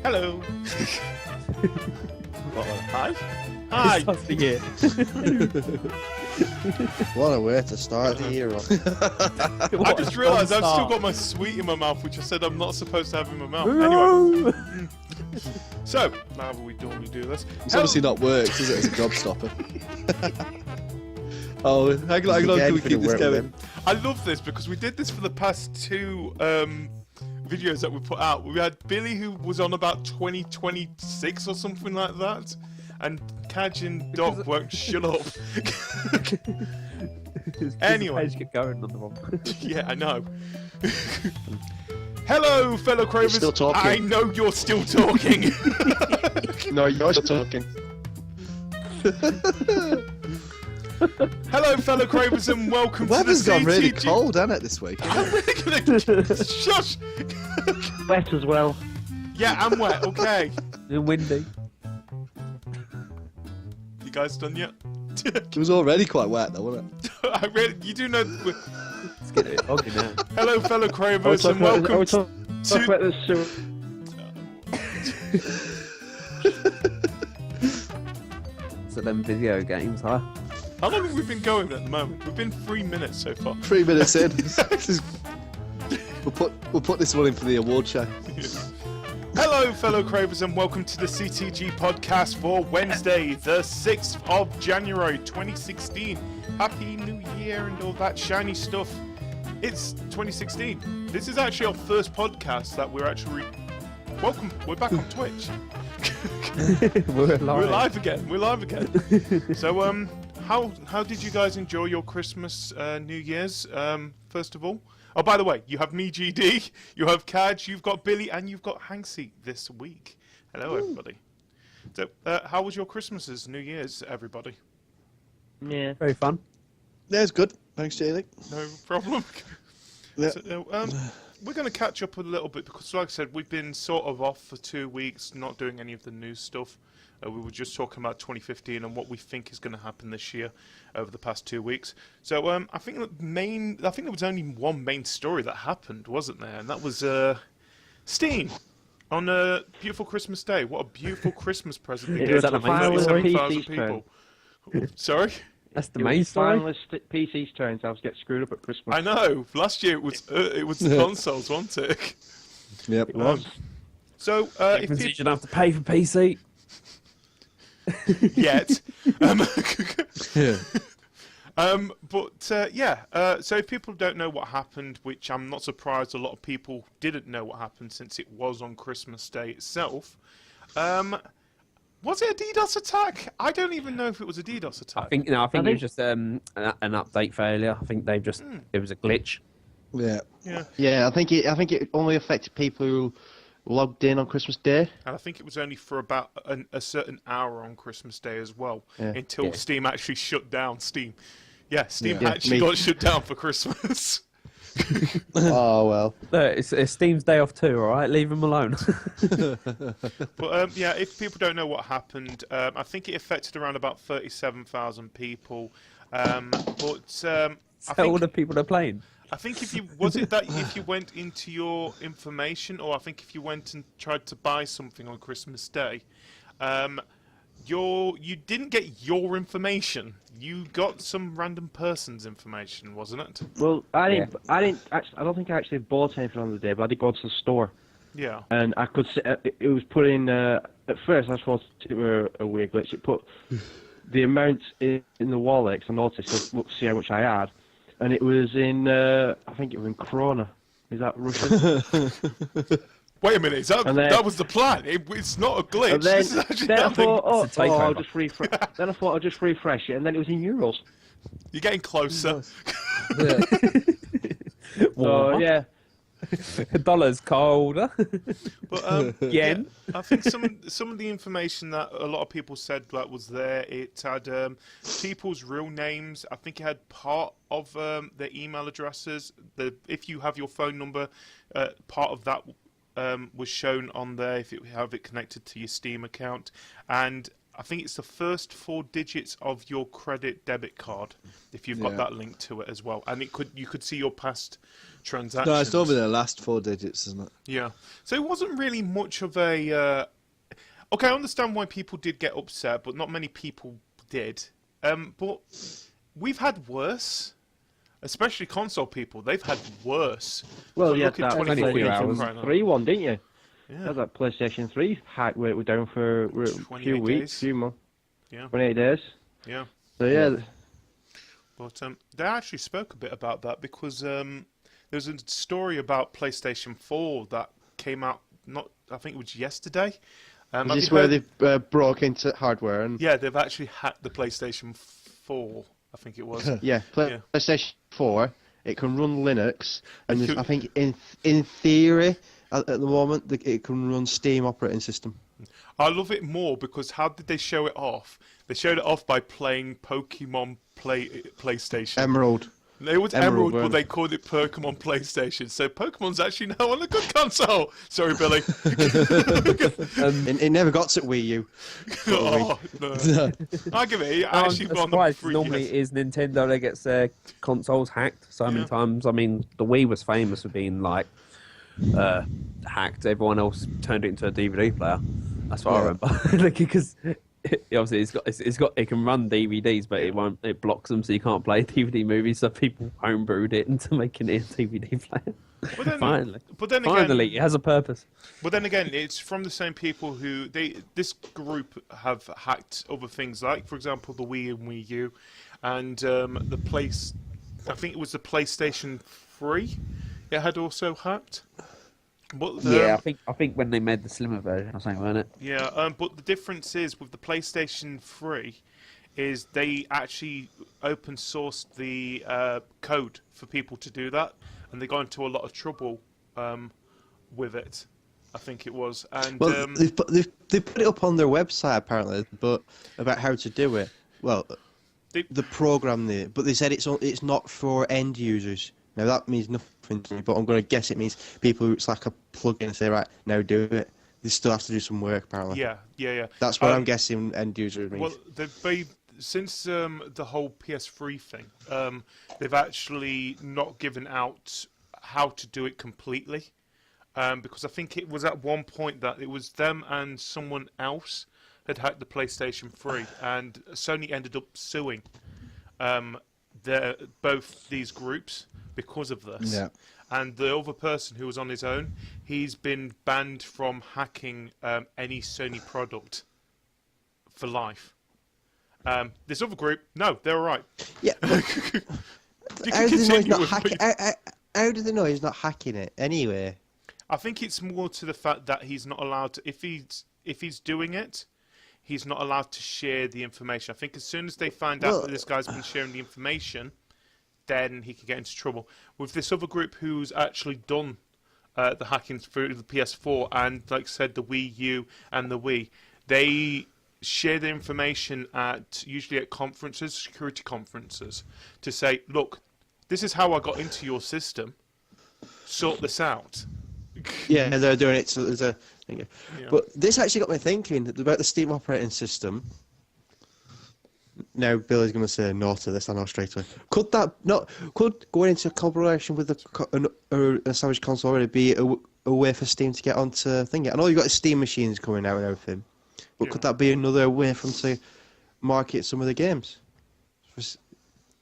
Hello. Hi. Hi. That's the year. What a way to start the year off. I just realised I've still got my sweet in my mouth, which I said I'm not supposed to have in my mouth. Anyway. So, now that we normally do this. It's obviously not worked, is it, as a gobstopper? Oh, hang on, can we keep this going? I love this because we did this for the past two videos that we put out. We had Billy, who was on about 2026 or something like that, and Cajr and Doc won't shut up. Anyway. Keep going on the one. Yeah, I know. Hello, fellow Cravers. Still talking. I know you're still talking. No, you're still talking. Hello, fellow Cravers, and welcome to the Weather's gone really CTG. cold, hasn't it, this week? I'm really gonna shush. Wet as well. Yeah, I'm wet. Okay. And windy. You guys done yet? It was already quite wet, though, wasn't it? I really, you do know. It's getting a bit foggy now. Hello, fellow Cravers, and welcome to. About this sewer. So them video games, huh? How long have we been going at the moment? We've been 3 minutes so far. 3 minutes in. We'll put this one in for the award show. Hello, fellow Cravers, and welcome to the CTG Podcast for Wednesday, the 6th of January, 2016. Happy New Year and all that shiny stuff. It's 2016. This is actually our first podcast that we're actually... Welcome, we're back on Twitch. We're live. We're live again. So, how did you guys enjoy your Christmas, New Year's, first of all? Oh, by the way, you have me, GD, you have Cajr, you've got Billy, and you've got Hanksy this week. Hello, everybody. So, how was your Christmases, New Year's, everybody? Yeah. Very fun. Yeah, it's good. Thanks, Jaylee. No problem. Yeah. So, we're going to catch up a little bit because, like I said, we've been sort of off for 2 weeks, not doing any of the news stuff. We were just talking about 2015 and what we think is going to happen this year over the past 2 weeks. So I think there was only one main story that happened, wasn't there? And that was Steam on a beautiful Christmas day. What a beautiful Christmas present they It gave was to the finalist 37,000 PC's people. Sorry? That's the main story. Finalist PC's turn to get screwed up at Christmas. I know. Last year it was the consoles, wasn't it? Yep. It was. So If you shouldn't have to pay for PC. yet. Yeah. So if people don't know what happened, which I'm not surprised a lot of people didn't know what happened since it was on Christmas Day itself. Was it a DDoS attack? I don't even know if it was a DDoS attack. I think it was just an update failure. I think they've just it was a glitch. Yeah. Yeah, I think it only affected people who logged in on Christmas Day. And I think it was only for about a certain hour on Christmas Day as well, until Yeah. Steam actually shut down. Steam Yeah. actually got shut down for Christmas. Oh, well. It's Steam's day off too, alright? Leave them alone. But if people don't know what happened, I think it affected around about 37,000 people. All the people are playing. I think if you went into your information, or I think if you went and tried to buy something on Christmas Day, you didn't get your information. You got some random person's information, wasn't it? Well, I don't think I actually bought anything on the day, but I did go to the store. Yeah. And I could see it was put in. At first, I thought it were a weird glitch. It put the amount in the wallet. 'Cause I noticed. So look, see how much I had, and it was in. I think it was in Krona. Is that Russian? Wait a minute, that was the plan. It's not a glitch. And then, This is actually then I nothing. thought, I'll just refresh. Then I thought I'll just refresh it, and then it was in euros. You're getting closer. So yeah. $1 colder. But Yen. I think some of the information that a lot of people said that was there, it had people's real names. I think it had part of their email addresses. If you have your phone number, part of that was shown on there if you have it connected to your Steam account. And I think it's the first 4 digits of your credit debit card if you've got that link to it as well, and you could see your past transactions. No, it's normally the last 4 digits, isn't it? Yeah. So it wasn't really much of a. Okay, I understand why people did get upset, but not many people did. But we've had worse, especially console people. They've had worse. Well, So you look had at that 24 hours. right now. 3 one, didn't you? Yeah. You had that PlayStation 3 hack where it was down for a 28 few weeks, days. few months. Yeah. 28 days. Yeah. So, yeah. But they actually spoke a bit about that because there's a story about PlayStation 4 that came out. I think it was yesterday. Is have this you where heard- they've broke into hardware and Yeah, they've actually hacked the PlayStation 4. I think it was. yeah, Yeah. PlayStation 4, it can run Linux, and It there's, could- I think in theory at the moment it can run Steam operating system. I love it more because how did they show it off? They showed it off by playing Pokemon PlayStation. Emerald. It was Emerald, Emerald, but weren't they called it Pokemon PlayStation. So Pokemon's actually now on a good console. Sorry, Billy. It never got to Wii U. Oh, no. I give it. I actually I'm won the surprised. 3DS. Normally, it is Nintendo that gets their consoles hacked so many times. I mean, the Wii was famous for being like hacked. Everyone else turned it into a DVD player. That's what I remember. Because obviously it can run DVDs, but it blocks them, so you can't play DVD movies. So people homebrewed it into making it a DVD player. But then, Finally, again, it has a purpose. But then again, it's from the same people who this group have hacked other things, like for example the Wii and Wii U, and I think it was the PlayStation 3. It had also hacked. But I think when they made the slimmer version or something, wasn't it? Yeah, but the difference is with the PlayStation 3 is they actually open sourced the code for people to do that, and they got into a lot of trouble with it. I think it was, and Well, they put it up on their website apparently, but about how to do it. Well, the program there, but they said it's not for end users. Now that means nothing to me, but I'm going to guess it means people who it's like a plug-in and say, right, now do it. They still have to do some work apparently. yeah. That's what I'm guessing end user means. Well, since the whole PS3 thing, they've actually not given out how to do it completely, because I think it was at one point that it was them and someone else had hacked the PlayStation 3, and Sony ended up suing both these groups because of this. Yeah. And the other person who was on his own, he's been banned from hacking any Sony product for life. This other group, no, they're all right. Yeah. How do they know he's not hacking? How do they know he's not hacking it anyway? I think it's more to the fact that he's not allowed to. If he's doing it, he's not allowed to share the information. I think as soon as they find out that this guy's been sharing the information, then he can get into trouble. With this other group who's actually done the hacking through the PS4 and, like I said, the Wii U and the Wii, they share the information usually at conferences, security conferences, to say, look, this is how I got into your system. Sort this out. Yeah, they're doing it. So there's a. Yeah. But this actually got me thinking about the Steam operating system. Now Billy's going to say no to this, I know straight away. Could going into a collaboration with an established console already be a way for Steam to get onto thingy? I know you've got the Steam machines coming out and everything, but could that be another way for them to market some of the games?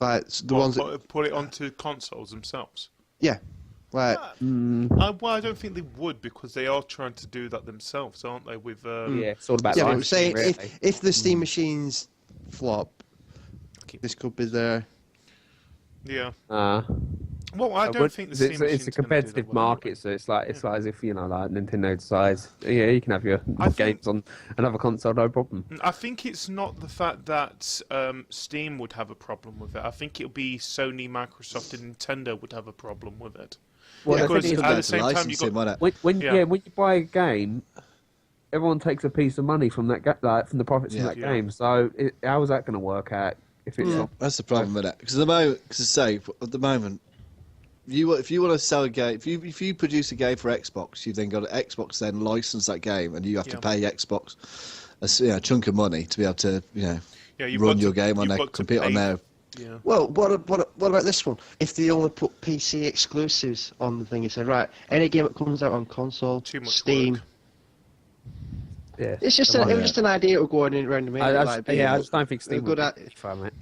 Like the ones that put it onto consoles themselves. Yeah. Like, well, I don't think they would, because they are trying to do that themselves, aren't they? With it's all about. Yeah, but I'm saying if the Steam machines flop, this could be their. Yeah. Well, I don't think the Steam it's a competitive market, so it's like as if like Nintendo decides, you can have your games on another console, no problem. I think it's not the fact that Steam would have a problem with it. I think it'll be Sony, Microsoft, and Nintendo would have a problem with it. Well, because at the same time, you got when you buy a game, everyone takes a piece of money from that from the profits from that game. So how is that going to work out? If it's that's the problem with that. Because at the moment, if you want to sell a game, if you produce a game for Xbox, you've then got Xbox then license that game, and you have to pay Xbox a chunk of money to be able to you've run got your to- game on you've there, got to compete on pay- there. Yeah. Well, what about this one? If they only put PC exclusives on the thing, you said, right, any game that comes out on console, Too much Steam. work. Yeah. It's just Come on. it was just an idea of going in around the middle. I like, just don't think a Steam good would be fun, mate.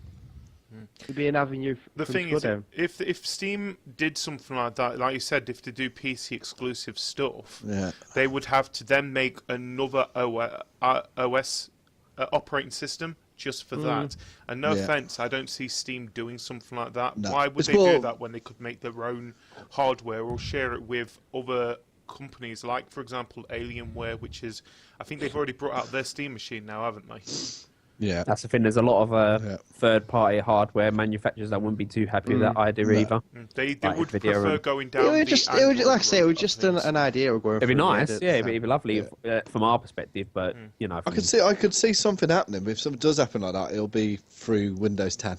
it'd be an avenue. The for thing them is, to go down. if Steam did something like that, like you said, if they do PC exclusive stuff, Yeah. they would have to then make another OS operating system just for that. And no Yeah. offense, I don't see Steam doing something like that. No. Why would It's they do more- that when they could make their own hardware or share it with other companies, like, for example, Alienware, which is, I think they've already brought out their Steam machine now, haven't they? Yeah. That's the thing. There's a lot of Yeah. third-party hardware manufacturers that wouldn't be too happy with that idea No. either. They Like would Nvidia prefer and- going down It would the just, Android like I say, it route was of just things. an idea of going. It'd be through nice, it. yeah. It'd be lovely from our perspective, but you know, I could see something happening. If something does happen like that, it'll be through Windows 10.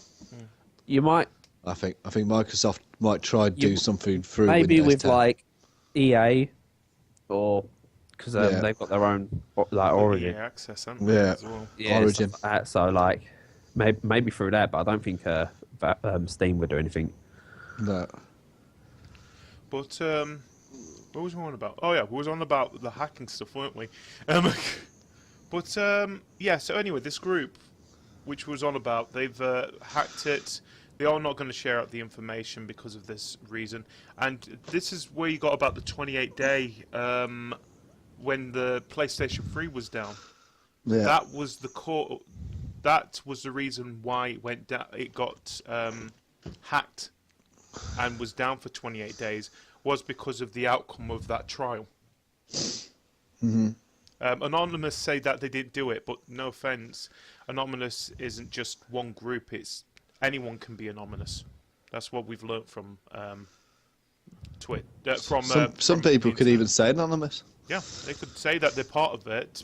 you might I think Microsoft might try to do something through maybe Windows with 10. like EA or because Yeah. they've got their own like Origin. EA access, haven't they, Yeah. as well? Yeah, Origin. stuff like that. So like maybe through that, but I don't think Steam would do anything. No. But what was we on about? Oh yeah, we was on about the hacking stuff, weren't we? But yeah. So anyway, this group, which was on about, they've hacked it. They are not going to share out the information because of this reason. And this is where you got about the 28-day when the PlayStation 3 was down. Yeah. That was the core. That was the reason why it went down. It got hacked and was down for 28 days. Was because of the outcome of that trial. Anonymous say that they didn't do it, but no offense, Anonymous isn't just one group. It's anyone can be anonymous. That's what we've learnt from Twitter. Some people could even say anonymous. Yeah, they could say that they're part of it.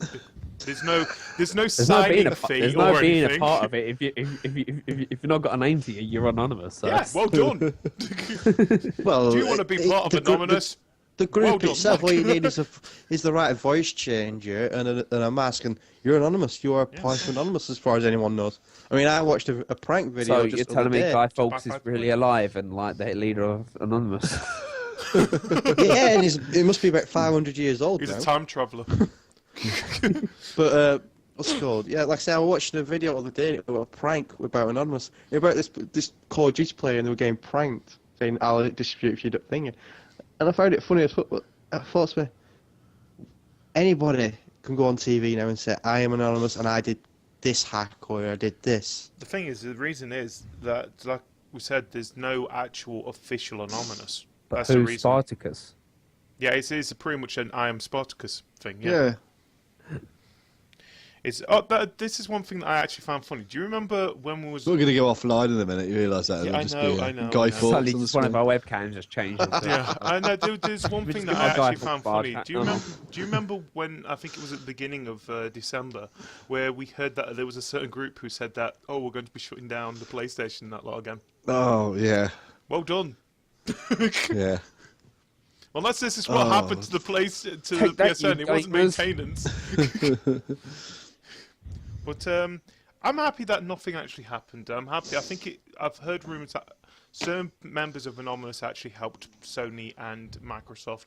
There's no There's no signing being fee there's or no being anything. a part of it if you've not got a name to you, you're anonymous. So Yeah, that's- well done. Well, Do you want to be part of the group- Anonymous? The group Well done, itself, Mike. all you need is the right voice changer and a mask, and you're anonymous. You are applying for anonymous as far as anyone knows. I mean, I watched a prank video. So just you're the telling other me day. Guy Fawkes is back really alive and like the leader of Anonymous? Yeah, and he must be about 500 years old He's now. a time traveller. But what's it called? Yeah, like I said, I watched a video the other day about a prank about Anonymous. About this Call of Duty player, and they were getting pranked, saying, "I'll distribute your thing." And I found it funny as fuck. But I thought to me, anybody can go on TV now and say, "I am Anonymous and I did this hack or I did this." The thing is, the reason is that, like we said, there's no actual official Anonymous. But That's the who's reason. Spartacus? Yeah, it's pretty much an I am Spartacus thing. Yeah. It's this is one thing that I actually found funny. Do you remember when we was? We're going to go offline in a minute. You realise that? Yeah, It'll I just know, be I know, Guy I know. Fawkes Suddenly, on the just one of screen. our webcams just changed. Yeah, I know. There's one We thing just that give I our actually guy found for funny. Bard Do you hat. remember? Do you remember when I think it was at the beginning of December, where we heard that there was a certain group who said that, "Oh, we're going to be shutting down the PlayStation that lot again." Oh, yeah. Well done. Yeah. Unless this is what Oh. happened to the PSN, Take that, it you wasn't gamers. maintenance. But I'm happy that nothing actually happened. I'm happy. I think I've heard rumours that certain members of Anonymous actually helped Sony and Microsoft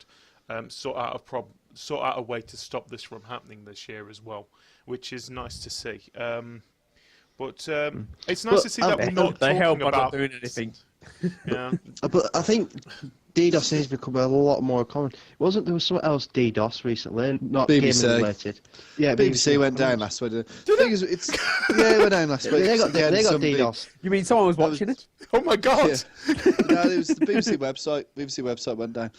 sort out a way to stop this from happening this year as well, which is nice to see. But it's nice to see that we're not They help talking by not about doing anything. Yeah. But I think DDoS has become a lot more common. Wasn't there was something else DDoS recently, not BBC. gaming related? Yeah, BBC went down last week. The thing is, yeah, it went down last week. They got Somebody- DDoS. You mean someone was watching it? Oh my God! Yeah. No, it was the BBC website. BBC website went down.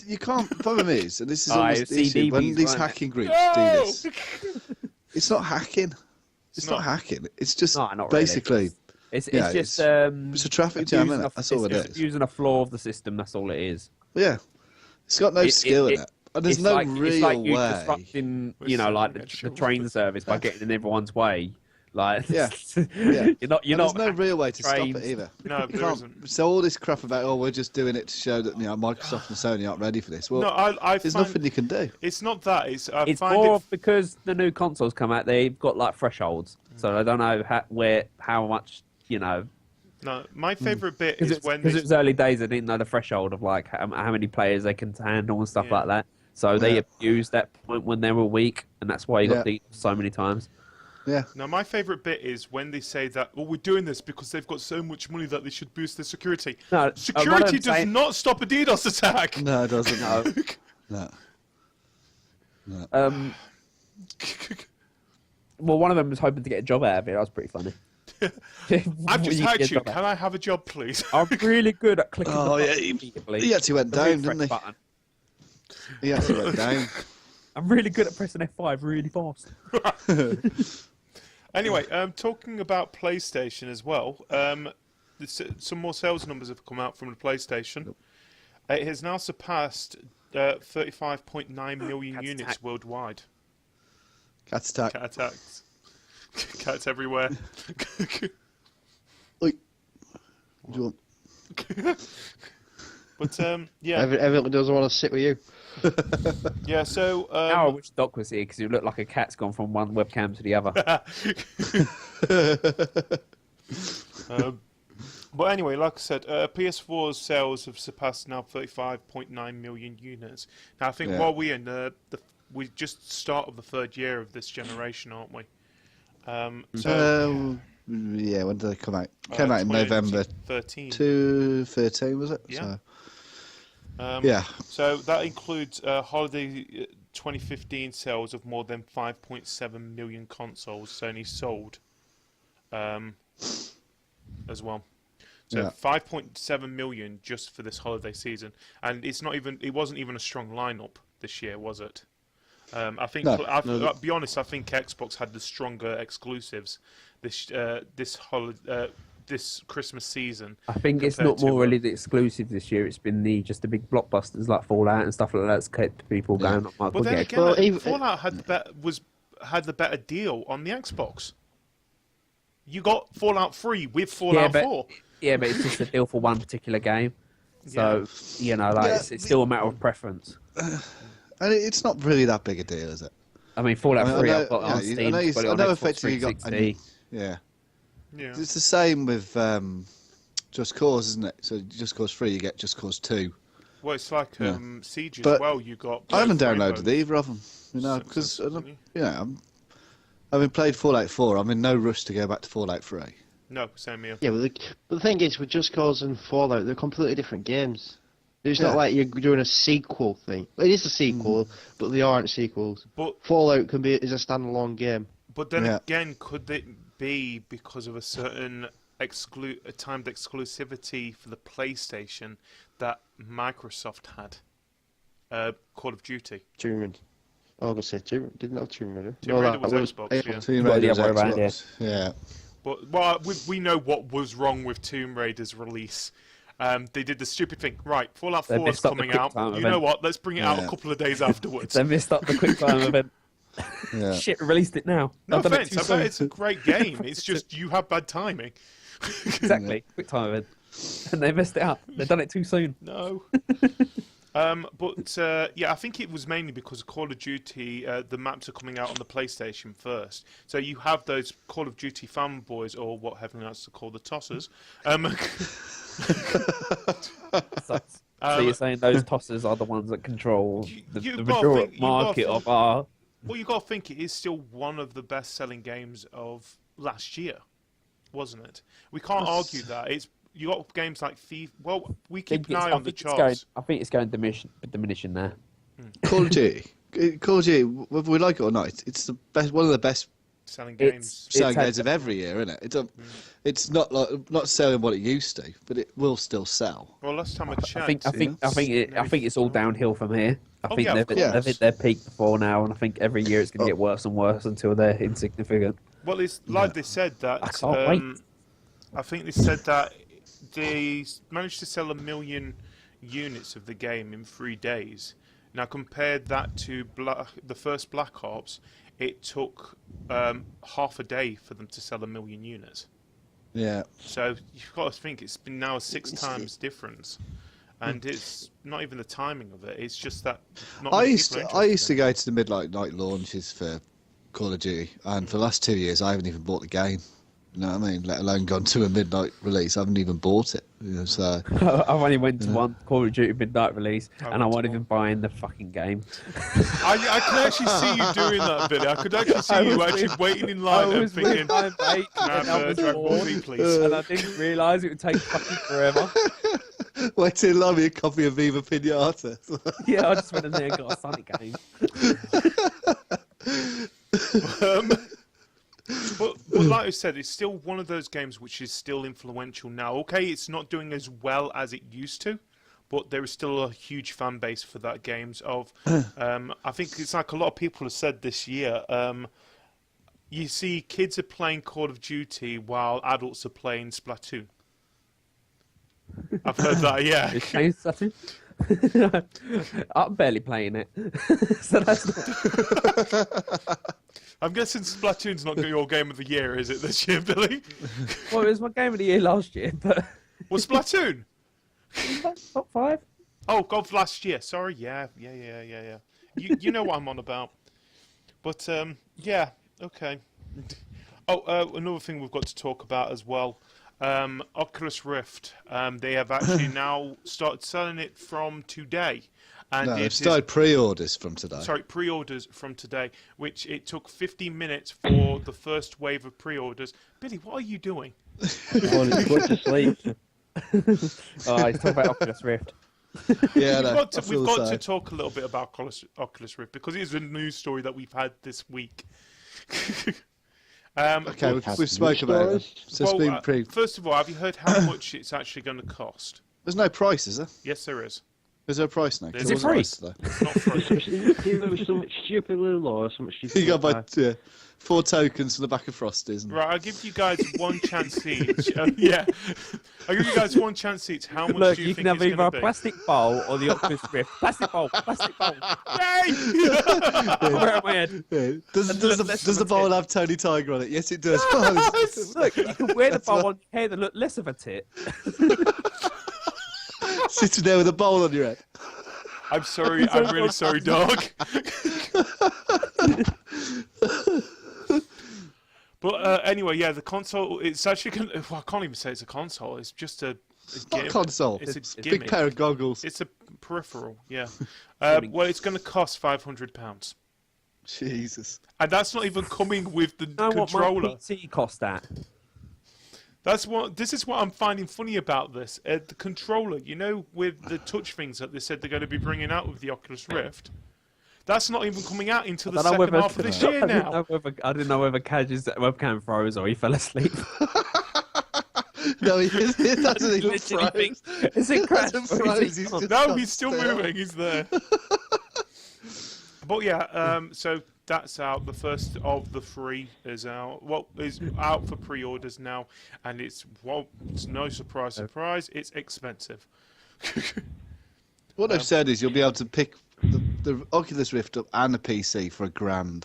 You can't. The problem is, and this is always the issue, when CDBs, these weren't it? hacking groups No! do this, it's not hacking. It's not hacking. It's just No, not really. basically It's Yeah, just it's a traffic jam, abusing innit? a- That's all it's it just is. using a flaw of the system. That's all it is. yeah. It's got no skill in it, and there's it's no like, real it's like you way. disrupting, We're you know, still like gonna the get train service by getting in everyone's way Like, Yeah. you're not. And there's no real way to stop trains. it either. No, You there can't- isn't. So all this crap about we're just doing it to show that Microsoft and Sony aren't ready for this. Well, No, I there's find nothing you can do. it's not that. I It's find more it. because the new consoles come out. They've got like thresholds, so I don't know how much No, my favourite bit Because is when it was early days, they didn't know the threshold of like how many players they can handle and stuff Yeah. like that. So they Yeah. abused that point when they were weak, and that's why you got Yeah. beat so many times. Yeah. Now, my favourite bit is when they say that, we're doing this because they've got so much money that they should boost their security. No, Security does not stop a DDoS attack. No, it doesn't. No. No. Well, one of them was hoping to get a job out of it. That was pretty funny. I've just You hacked get a you. job out. Can I have a job, please? I'm really good at clicking Oh, the yeah, button he- immediately. He actually went The down, refresh didn't he? button. He actually went down. I'm really good at pressing F5 really fast. Anyway, talking about PlayStation as well, some more sales numbers have come out from the PlayStation. It has now surpassed 35.9 million Cat units attack. worldwide. Cat attack. Cat attacks. Cats everywhere. Oi. What do you want? But, yeah. Everyone doesn't want to sit with you. Yeah, so... Now I wish Doc was here because it looked like a cat's gone from one webcam to the other. But anyway, like I said, PS4's sales have surpassed now 35.9 million units. Now, I think Yeah. while we're in we just start of the third year of this generation, aren't we? Yeah, when did they come out? Came out in November 13. 2013, was it? Yeah. So, yeah. So that includes holiday 2015 sales of more than 5.7 million consoles Sony sold as well. So Yeah. 5.7 million just for this holiday season, and it wasn't even a strong lineup this year, was it? I think No, I'll be honest. I think Xbox had the stronger exclusives this Christmas season. I think it's compared not more to, really the exclusive this year. It's been just the big blockbusters like Fallout and stuff like that that's kept people going. I might But then get again, Well, even- Fallout had the better deal on the Xbox. You got Fallout 3 with Fallout 4. Yeah, but it's just a deal for one particular game. So, it's still a matter of preference. And it's not really that big a deal, is it? I mean, Fallout 3 I've got yeah, on Steam, I got it on know Xbox effectively you got. 360. Yeah. Yeah. It's the same with Just Cause, isn't it? So Just Cause 3, you get Just Cause 2. Well, it's like Yeah. Siege as But well. You got. I haven't both downloaded rainbows. either of them, So- because so- having played Fallout 4, I'm in no rush to go back to Fallout 3. No, same here. Yeah, but the thing is, with Just Cause and Fallout, they're completely different games. It's Yeah. not like you're doing a sequel thing. Well, it is a sequel, but they aren't sequels. But Fallout is a standalone game. then Yeah. again, could it be because of a certain timed exclusivity for the PlayStation that Microsoft had? Call of Duty. Tomb Raider. I was going to say didn't have Tomb Raider. Tomb Raider was that Xbox, yeah. Tomb Got the Raider was other way around, Xbox. Yeah. But we know what was wrong with Tomb Raider's release. They did the stupid thing. Right, Fallout They 4 is missed up the coming quick out. time You event. know what? Let's bring it out a Yeah. couple of days afterwards. They missed up the quick time event. Yeah. Shit, released it now. No I've done it offense, too I soon. bet it's a great game. It's just you have bad timing. Exactly, quick time event. And they messed it up. They've done it too soon. No. I think it was mainly because of Call of Duty, the maps are coming out on the PlayStation first. So you have those Call of Duty fanboys, or what Heaven likes to call the tossers. So you're saying those tossers are the ones that control the you gotta majority think- you gotta market think- of our... Well, you got to think it is still one of the best-selling games of last year, wasn't it? We can't argue that. You got games like Thief. Well, we keep an eye on the charts. I think it's going diminishing there. Call of Duty. Call of Duty, whether we like it or not, it's the best, one of the best Selling It's- games. selling had- games of every year, isn't it? It's not not selling what it used to, but it will still sell. Well, last time I checked, I think it's all downhill from here. I Oh, think yeah, of they've course. hit their peak before now, and I think every year it's going to get worse and worse until they're insignificant. well, it's like they said that. I can't wait. I think they said that they managed to sell 1 million units of the game in 3 days. Now compare that to the first Black Ops. it took half a day for them to sell 1 million units. Yeah. So you've got to think it's been now a 6 times difference, and it's not even the timing of it. It's just that. Not I many used people are to, I used to interested go to the midnight night launches for Call of Duty, and for the last 2 years, I haven't even bought the game. You know what I mean? Let alone gone to a midnight release. I haven't even bought it. You know, so I've only went to one Call of Duty midnight release, I and I went to wasn't one. even buying the fucking game. I could actually see you doing that, Billy. I could actually see I you was actually with- waiting in I line and was with thinking, my mate, "Can I and have I was Dragon Ball bored, Z, please?" and I didn't realise it would take fucking forever. wait till you love me a copy of Viva Pinata. Yeah, I just went in there and got a Sonic game. But like I said, it's still one of those games which is still influential now. Okay, it's not doing as well as it used to, but there is still a huge fan base for that games. I think it's like a lot of people have said this year. You see, kids are playing Call of Duty while adults are playing Splatoon. I've heard that, yeah. It's changed something. I'm barely playing it, so that's not... I'm guessing Splatoon's not your game of the year, is it, this year, Billy? Well, it was my game of the year last year, but Well, Splatoon? top 5. Oh, God, last year. Sorry, yeah. You know what I'm on about. But, yeah, okay. Oh, another thing we've got to talk about as well. Oculus Rift. They have actually now started selling it from today. And No, it they've is- started pre-orders from today. Sorry, pre-orders from today, which it took 50 minutes for the first wave of pre-orders. Billy, what are you doing? I wanted to put to sleep. Oh, he's talking about Oculus Rift. Yeah, no, We've got to talk a little bit about Oculus Rift because it is a news story that we've had this week. Okay, Have we've spoken about it. So it's well, been first of all, have you heard how much it's actually going to cost? There's no price, is there? Yes, there is. Is there a price now? Is it free? It's not free. There was so much stupid little law, so much stupid. You got little my 4 tokens from the back of Frosty's. And... Right, I'll give you guys one chance each. Yeah, I'll give you guys one chance each. How much Look, do you you think can have it's either going a to be? plastic bowl or the Oculus Rift. Plastic bowl, plastic bowl. Yay! Where am I head? Yeah. Does And the less does of the a bowl tit. have Tony Tiger on it? Yes, it does. Look, you can wear the bowl on your head and look less of a tit. Sitting there with a bowl on your head. I'm sorry. I'm really sorry, dog. But anyway, yeah, the console. It's actually. Well, I can't even say it's a console. It's just a Not gimmick. a console. It's a Big gimmick. pair of goggles. It's a peripheral. Yeah. Well, it's going to cost £500, Jesus. and that's not even coming with the You know what my controller. PC cost at? This is what I'm finding funny about this. The controller, you know, with the touch things that they said they're going to be bringing out with the Oculus Rift. That's not even coming out until the I don't know second whether- half of this year now. I didn't know whether Cajr's webcam froze or he fell asleep. No, it doesn't even Literally froze. Is it crashed? Doesn't or is froze, it he's gone? just- No, he's still moving. He's there. But yeah, so that's out. The first of the 3 is out. Well, is out for pre-orders now, and it's no surprise, it's expensive. What they've said is you'll be able to pick the Oculus Rift up and the PC for £1,000.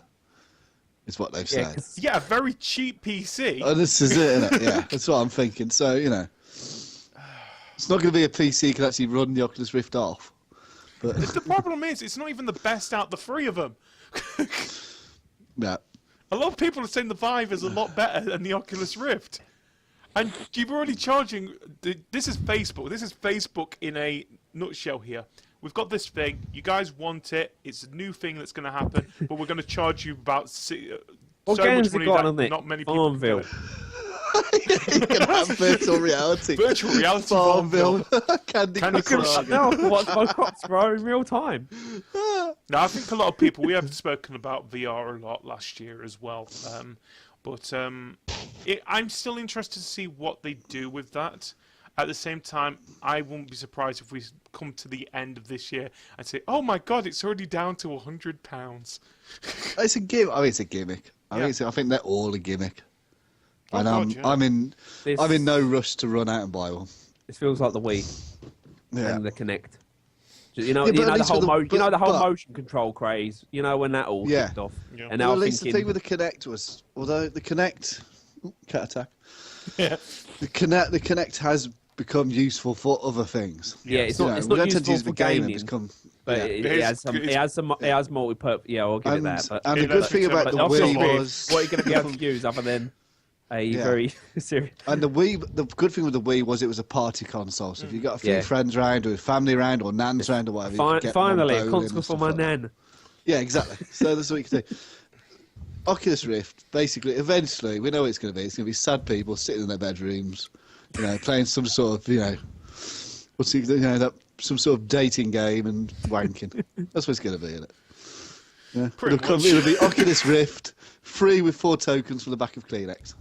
Is what they've Yeah, said. 'cause Yeah, a very cheap PC. Oh, this is it, isn't it? Yeah, that's what I'm thinking. So, you know, it's not going to be a PC you can actually run the Oculus Rift off. But, The problem is, it's not even the best out the 3 of them. yeah. A lot of people are saying the Vive is a lot better than the Oculus Rift. And you're already charging... This is Facebook. This is Facebook in a nutshell here. We've got this thing. You guys want it. It's a new thing that's going to happen. But we're going to charge you about what so games much have money got that on it? not many people can Farmville. get it. You can have virtual reality. Virtual reality Farmville. Candy Candy Crush. Crush. No, I can watch my crops grow in real time. Now, I think a lot of people... We have spoken about VR a lot last year as well. I'm still interested to see what they do with that. At the same time, I won't be surprised if we come to the end of this year and say, "Oh my God, it's already down to £100." It's a gimmick. I mean, it's a gimmick. Yeah. I think they're all a gimmick. Oh, And God, yeah. I'm in This, no rush to run out and buy one. This feels like the Wii Yeah. and the Kinect. You know, Yeah, but you at know the least whole with the- you know the whole but- motion control craze. You know when that all Yeah. kicked off. Yeah. And Well, now at least the thinking, thing with the Kinect was, although the Kinect, cat attack, Yeah. the Kinect has become useful for other things. yeah, it's You not know, it's we not don't tend to useful use it for for gaming. gaming. It's come, But yeah. it It's- has some. It has some. It has multi-purpose. Yeah, I'll give it that. But and the it good does thing become- about the but also Wii with was, what you're going to be able to use other than a Yeah. very serious. and the good thing with the Wii was it was a party console. So if you got a few Yeah. friends round, or family round, or nans round, or whatever, you could get them on Finally, a bowling console and for stuff my like that. nan. Yeah, exactly. So that's what you can do. Oculus Rift, basically, eventually, we know what it's going to be. It's going to be sad people sitting in their bedrooms, playing some sort of, some sort of dating game and wanking. That's what it's going to be, isn't it? Yeah. Pretty much. It'll be Oculus Rift, free with 4 tokens from the back of Kleenex.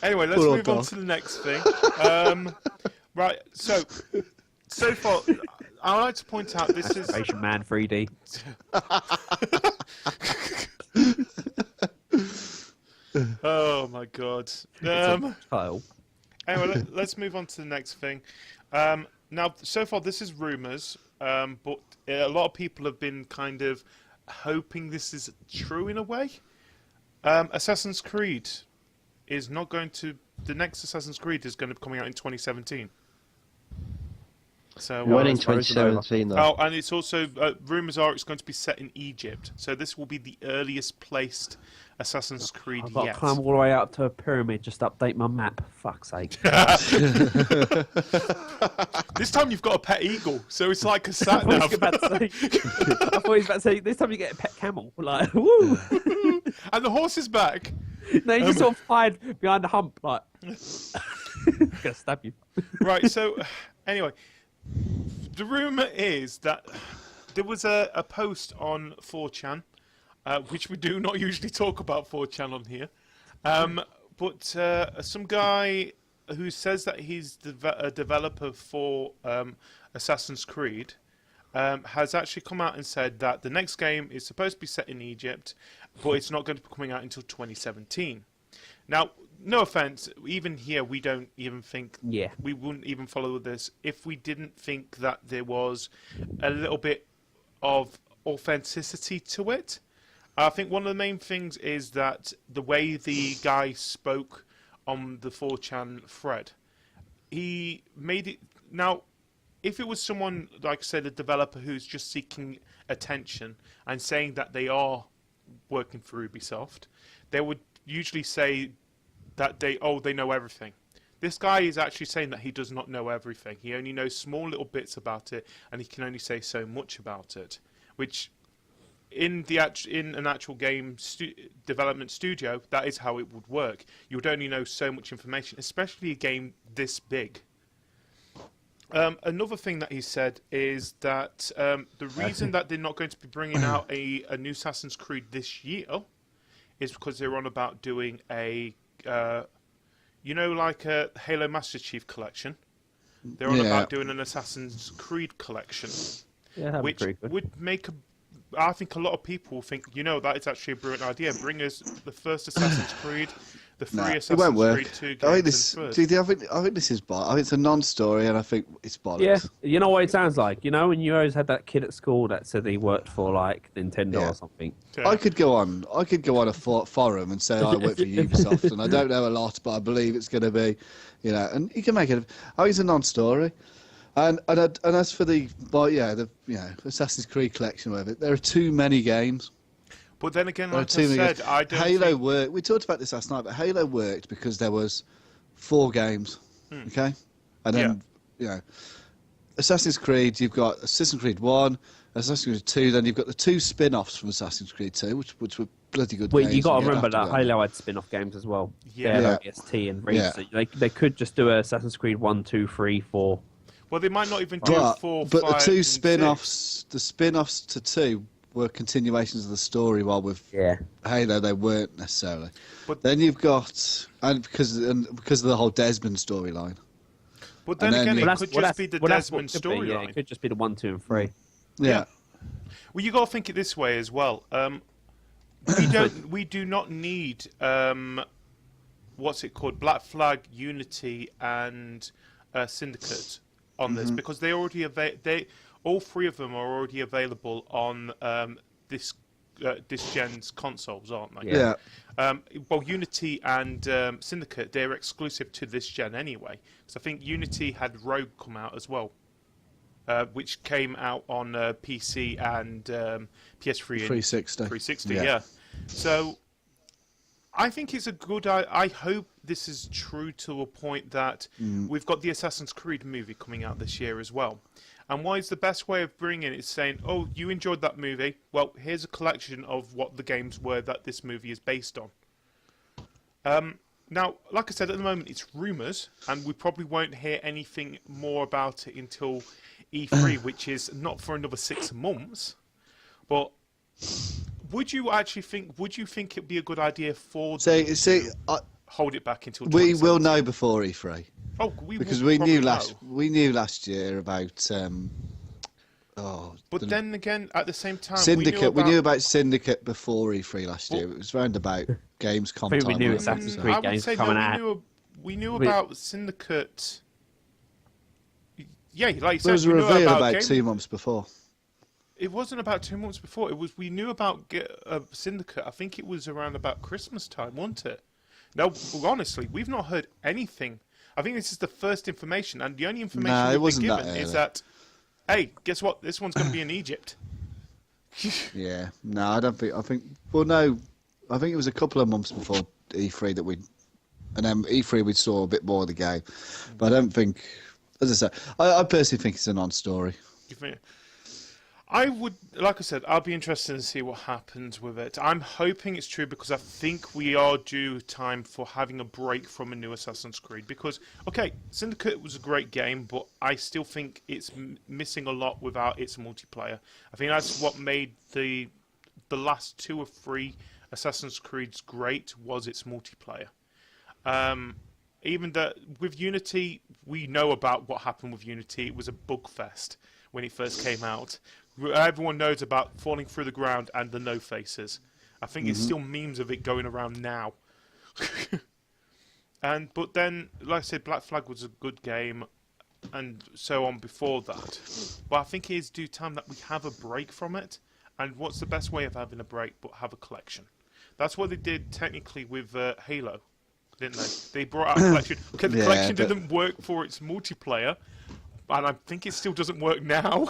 Anyway, let's Poor old move on dog. to the next thing. Right, so far, I like to point out this is Masturbation Man 3D. oh my god. Title. Anyway, let's move on to the next thing. Now, so far, this is rumours, but a lot of people have been kind of hoping this is true in a way. Assassin's Creed is not going to. The next Assassin's Creed is going to be coming out in 2017. So When in it's frozen over. 2017, though? oh, and it's also rumours are it's going to be set in Egypt. So this will be the earliest placed Assassin's Creed I've got to yet. climb all the way up to a pyramid just to update my map. Fuck's sake. This time you've got a pet eagle, so it's like a I sat thought nav. he was about to say. I thought he was about to say. This time you get a pet camel. Like, woo! And the horse is back. No, you just sort of hide behind a hump, like. Gonna stab you. Right, so anyway, the rumour is that there was a post on 4chan, which we do not usually talk about 4chan on here, but some guy who says that he's a developer for Assassin's Creed has actually come out and said that the next game is supposed to be set in Egypt, but it's not going to be coming out until 2017. Now, no offense, even here we don't even think Yeah. we wouldn't even follow this if we didn't think that there was a little bit of authenticity to it. I think one of the main things is that the way the guy spoke on the 4chan thread, he made it. Now, if it was someone, like I said, a developer who's just seeking attention and saying that they are working for Ubisoft, they would usually say that they know everything. This guy is actually saying that he does not know everything. He only knows small little bits about it, and he can only say so much about it. Which, in an actual game development studio, that is how it would work. You would only know so much information, especially a game this big. Another thing that he said is that the reason that they're not going to be bringing out a new Assassin's Creed this year is because they're on about doing a, like a Halo Master Chief collection. They're on about doing an Assassin's Creed collection, Yeah, that'd be which pretty good. would make I think a lot of people will think, that is actually a brilliant idea. Bring us the first Assassin's Creed, the free Nah, it Assassin's won't work. Creed 2 games. I think this. and first. Do you think, I think this is I think it's a non-story, and I think it's bollocks. Yeah, you know what it sounds like. You know, when you always had that kid at school that said he worked for like Nintendo Yeah. or something. Yeah. I could go on a forum and say I work for Ubisoft, and I don't know a lot, but I believe it's going to be, and you can make it. I think it's a non-story, and as for the Assassin's Creed collection, whatever, there are too many games. But then again, There are like I too many said, games. I don't Halo think... worked. We talked about this last night, but Halo worked because there was 4 games. Okay, and then Assassin's Creed. You've got Assassin's Creed 1, Assassin's Creed 2. Then you've got the 2 spin-offs from Assassin's Creed 2, which were bloody good. Well, games. you got to Yeah, remember after that Halo had spin-off games as well. Yeah. They had ODST and Reach. Yeah. So they could just do a Assassin's Creed 1, 2, 3, 4. Well, they might not even do But 4, the 5, 2 and spin-offs, the spin-offs to 2 were continuations of the story, while with Yeah. Halo they weren't necessarily. But- Then you've got because of the whole Desmond storyline. 6. But then And then again, you- it could just be the Desmond what could be, yeah, storyline. it could just be the 1, 2, and 3. Yeah. Well, you got to think it this way as well. We do not need what's it called? Black Flag, Unity, and Syndicate on this because they already all three of them are already available on this gen's consoles, aren't they? Yeah. Well, Unity and Syndicate, they're exclusive to this gen anyway. So I think Unity had Rogue come out as well, which came out on PC and PS3 and 360. 360, yeah. So I think it's a good... I hope this is true to a point that we've got the Assassin's Creed movie coming out this year as well. And what is the best way of bringing it is saying, oh, you enjoyed that movie? Well, here's a collection of what the games were that this movie is based on. Now, like I said, at the moment, it's rumours, and we probably won't hear anything more about it until E3, which is not for another 6 months. But would you think it'd be a good idea for them to hold it back until 2017? We will know before E3. Oh, because we knew last year about but then again, at the same time, Syndicate. We knew about Syndicate before E3 last year. It was round about Gamescom I think we time. knew Assassin's Creed games coming out. We knew about Syndicate. Yeah, like you said, There was a we knew reveal about about 2 months before. It wasn't about 2 months before. We knew about Syndicate. I think it was around about Christmas time, wasn't it? No, honestly, we've not heard anything. I think this is the first information, and the only information we've been given is that, hey, guess what? This one's going to be in Egypt. Yeah, no, I don't think. I think it was a couple of months before E3 and then E3 we saw a bit more of the game, but I don't think. As I said, I personally think it's a non-story. You think? I would, like I said, I'll be interested to see what happens with it. I'm hoping it's true because I think we are due time for having a break from a new Assassin's Creed. Because, okay, Syndicate was a great game, but I still think it's missing a lot without its multiplayer. I think that's what made the last 2 or 3 Assassin's Creeds great was its multiplayer. Even with Unity, we know about what happened with Unity. It was a bug fest when it first came out. Everyone knows about falling through the ground and the no faces. I think it's still memes of it going around now. But then, like I said, Black Flag was a good game, and so on before that. But I think it is due time that we have a break from it. And what's the best way of having a break but have a collection? That's what they did technically with Halo, didn't they? They brought out a collection. Okay, the collection didn't work for its multiplayer, and I think it still doesn't work now.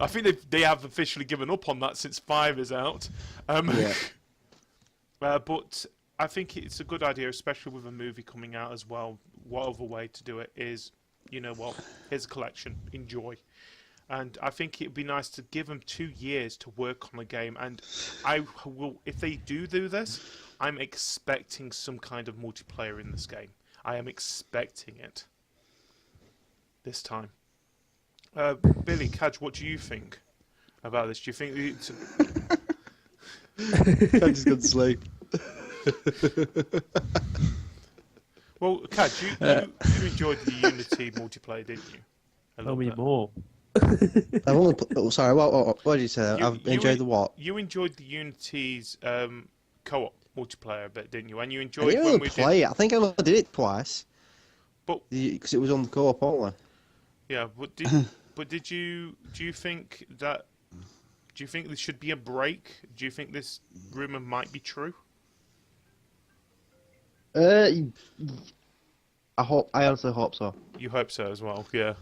I think they have officially given up on that since 5 is out. But I think it's a good idea, especially with a movie coming out as well. What other way to do it is, you know what, here's a collection, enjoy. And I think it would be nice to give them 2 years to work on a game. And I will, if they do this, I'm expecting some kind of multiplayer in this game. I am expecting it this time. Billy, Cajr, what do you think about this? Do you think it's... Cajr's gone to sleep. Well, Cajr, you enjoyed the Unity multiplayer, didn't you? Tell me more. I've only sorry, what did you say? I've enjoyed the what? You enjoyed the Unity's co-op multiplayer a bit, didn't you? And you I enjoyed didn't when really we play it. I think I only did it twice. But because it was on the co-op only. Yeah, but do you think there should be a break? Do you think this rumor might be true? I honestly hope so. You hope so as well, yeah.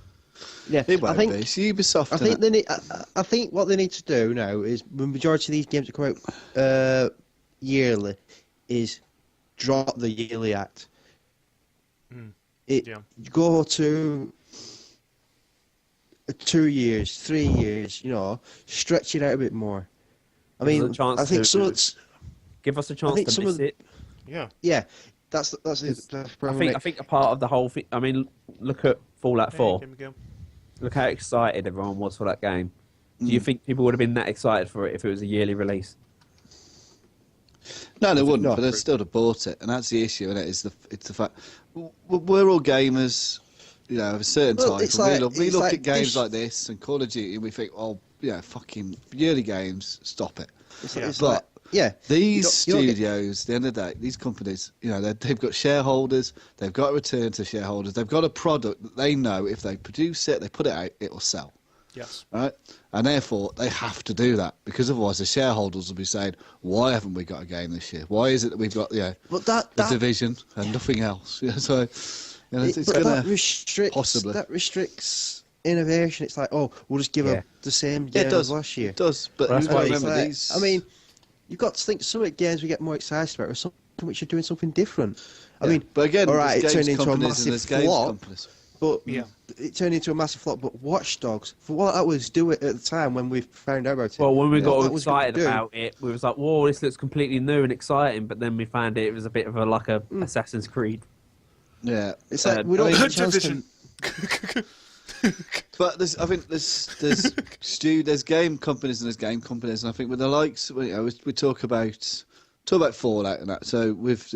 Yeah, It won't I think be. It's Ubisoft. I think they need. I think what they need to do now is the majority of these games that come out yearly is drop the yearly act. Go to 2 years, 3 years. You know, stretch it out a bit more. I mean, I think give us a chance to miss it. Yeah. Yeah, that's I think a part of the whole thing. I mean, look at Fallout 4. Hey, Look how excited everyone was for that game. Do you think people would have been that excited for it if it was a yearly release? No, they wouldn't, but they'd still have bought it, and that's the issue. And it's the fact we're all gamers, you know, of a certain type. We look at games like this and Call of Duty, and we think, oh, yeah, fucking yearly games, stop it. Yeah. These You don't get- studios, at the end of the day, these companies, they've got shareholders, they've got a return to shareholders, they've got a product that they know if they produce it, they put it out, it will sell. Yes. Right? And therefore, they have to do that because otherwise the shareholders will be saying, why haven't we got a game this year? Why is it that we've got But that the division and nothing else? So it's but going that to restricts innovation. It's like, oh, we'll just give them the same it game does as last year. It does, but Well, you've that's got why to it's remember Like, these. I mean, you've got to think some of the games we get more excited about are something which are doing something different. I Yeah, mean, but again, all right, it there's turned games into a companies and massive there's games flop, companies. but Yeah. it turned into a massive flop. But Watch Dogs, for what that was doing at the time when we found out about it. Well, when we what got that was gonna excited do- about it, we was like, "Whoa, this looks completely new and exciting." But then we found it was a bit of a Assassin's Creed. Yeah, It's like we I don't mean, get a chance Division. to. But I think there's game companies and there's game companies, and I think with the likes, we talk about Fallout and that. So with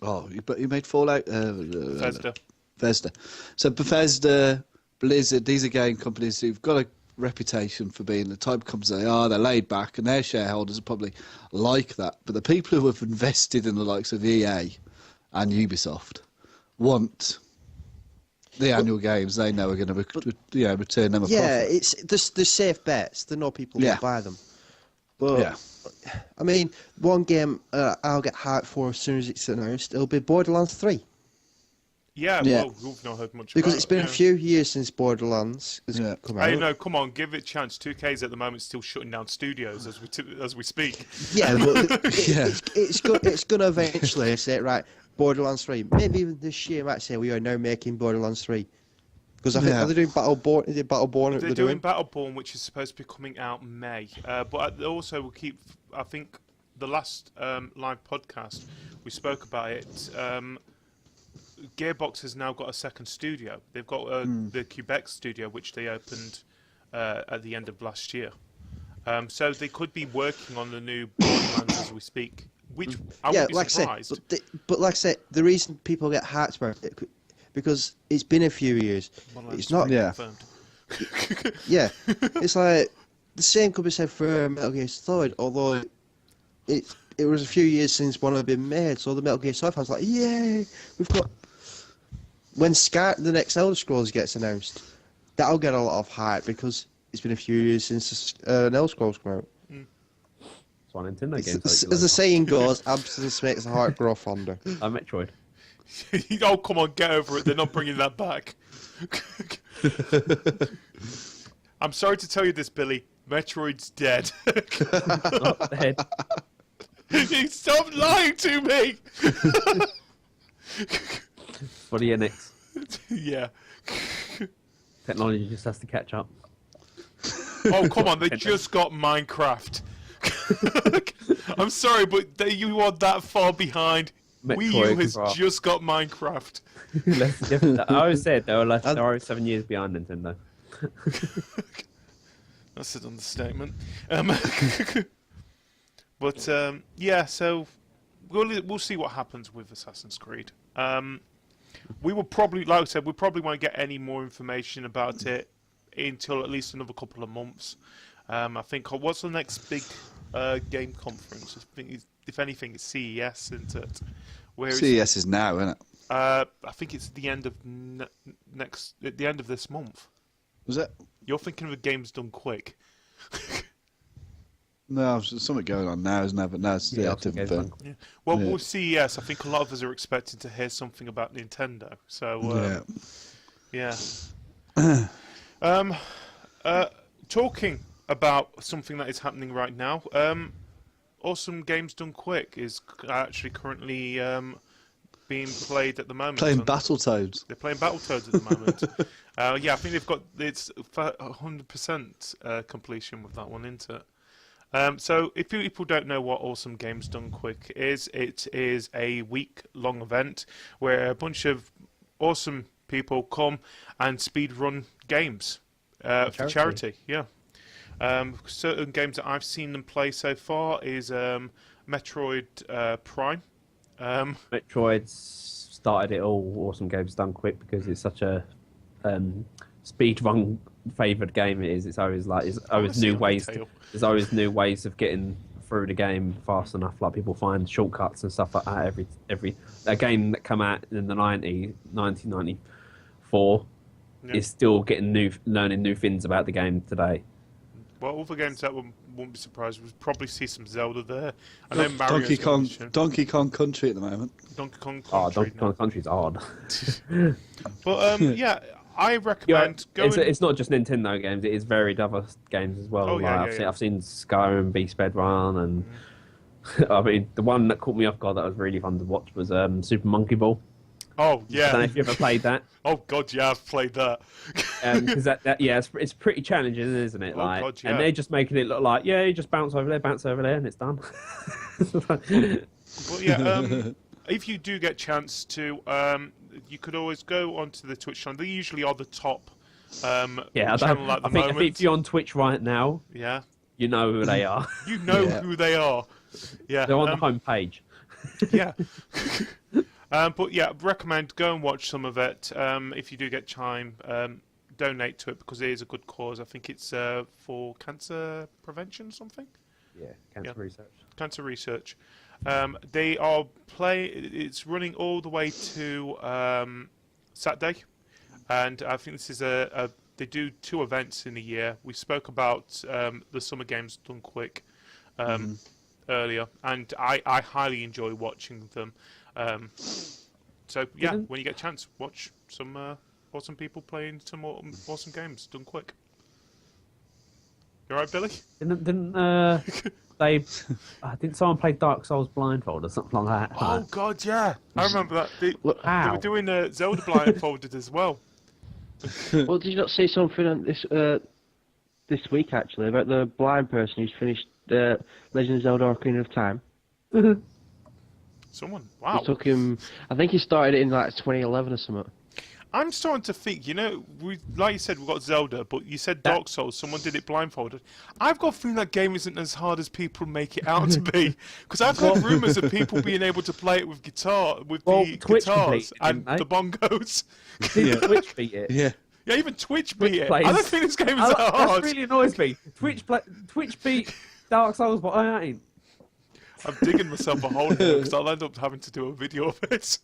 but you made Fallout, Bethesda. So Bethesda, Blizzard, these are game companies who've got a reputation for being the type of companies they are. They're laid back, and their shareholders are probably like that. But the people who have invested in the likes of EA and Ubisoft want the annual games they know are going to return them a Yeah, profit. it's the safe bets. They know people will buy them. But Yeah. I mean, one game I'll get hyped for as soon as it's announced. It'll be Borderlands 3 Yeah, Yeah. well, we've not heard much because about it's been it, a few years since Borderlands has come out. Hey, no, come on, give it a chance. 2K's at the moment still shutting down studios as we speak. Yeah, but Yeah. it's gonna eventually say right, Borderlands 3. Maybe even this year might say we are now making Borderlands 3 because I think Yeah. are they doing Battleborn? Is it Battleborn that They're they're doing doing? Battleborn, which is supposed to be coming out May. But also we'll keep. I think the last live podcast we spoke about it. Gearbox has now got a second studio. They've got the Quebec studio, which they opened at the end of last year. So they could be working on the new Borderlands as we speak. Which I Yeah, wouldn't be like I surprised. said, but like I said, the reason people get hyped about it because it's been a few years. Borderlands It's not. 3 Yeah. confirmed. Yeah, it's like the same could be said for Metal Gear Solid, although it was a few years since one had been made, so the Metal Gear Solid fans were like, yay, we've got. When the next Elder Scrolls gets announced, that'll get a lot of hype because it's been a few years since an Elder Scrolls came out. It's one Nintendo game. As the saying goes, absence makes the heart grow fonder. Metroid. Oh, come on, get over it. They're not bringing that back. I'm sorry to tell you this, Billy. Metroid's dead. Not dead. Stop lying to me. For the NX. Yeah. Technology just has to catch up. Oh, come on. They just got Minecraft. I'm sorry, but you are that far behind. Wii U Metroid has as well. just got Minecraft. I always said they were 7 years behind Nintendo. That's an understatement. But yeah, so we'll see what happens with Assassin's Creed. We will probably, like I said, we probably won't get any more information about it until at least another couple of months. I think what's the next big game conference? I think if anything, it's CES, isn't it? Where CES is now, isn't it? I think it's the end of at the end of this month. Was it? You're thinking of a game's done quick. No, there's something going on now, isn't there? But no, it's Yeah, different game's thing. done. Yeah. Well, Yeah. with CES, I think a lot of us are expecting to hear something about Nintendo. So, yeah. Talking about something that is happening right now, Awesome Games Done Quick is actually currently being played at the moment. Playing Battletoads. They're playing Battletoads at the moment. Yeah, I think they've got it's 100% completion with that one, isn't it? So if people don't know what Awesome Games Done Quick is, it is a week-long event where a bunch of awesome people come and speedrun games for charity. Yeah. Certain games that I've seen them play so far is Metroid Prime. Metroid started it all. Awesome Games Done Quick because it's such a speed run favoured game it is. It's always like it's always Honestly, new on ways. the tail. There's always new ways of getting through the game fast enough. Like people find shortcuts and stuff like that. Every a game that come out in the 1994 is still learning new things about the game today. Well, other games that wouldn't be surprised, we'll probably see some Zelda there. I know Mario's Donkey Kong Country at the moment. Donkey Kong Country. Oh, Donkey Kong Country's hard. But yeah, I recommend going. It's not just Nintendo games; it is varied other games as well. Oh, Like, I've seen Skyrim be speedrun, and I mean the one that caught me off guard that was really fun to watch was Super Monkey Ball. Oh I don't know yeah. if you ever played that. Oh god, yeah, I've played that. Because it's pretty challenging, isn't it? Oh, Like, God, yeah. and they're just making it look like you just bounce over there, and it's done. But yeah, if you do get chance to, you could always go onto the Twitch channel. They usually are the top channel at the I think moment. if you're on Twitch right now, Yeah, you know who they are. you know who they are. Yeah, They're on the homepage. yeah. But yeah, recommend go and watch some of it. If you do get time, donate to it because it is a good cause. I think it's for cancer prevention or something. Yeah, research. Cancer research. It's running all the way to Saturday, and I think this is they do 2 events in a year. We spoke about the Summer Games done quick earlier, and I highly enjoy watching them. So yeah, when you get a chance, watch some awesome people playing some awesome games done quick. You alright, Billy? Didn't someone play Dark Souls blindfold or something like that? Oh god, yeah, I remember that. They Wow. were doing Zelda blindfolded as well. Well, did you not see something on this week actually about the blind person who's finished Legend of Zelda: Ocarina of Time? Someone, wow. It took him. I think he started it in like 2011 or something. I'm starting to think, like you said, we've got Zelda, but you said Dark Souls, someone did it blindfolded. I've got a feeling that game isn't as hard as people make it out to be. Because I've heard rumours of people being able to play it with the Twitch guitars completed, and didn't the bongos. Twitch beat it. Yeah. Yeah, even Twitch beat it. plays- I don't think this game is that hard. That really annoys me. Twitch beat Dark Souls, but I ain't. I'm digging myself a hole here because I'll end up having to do a video of it.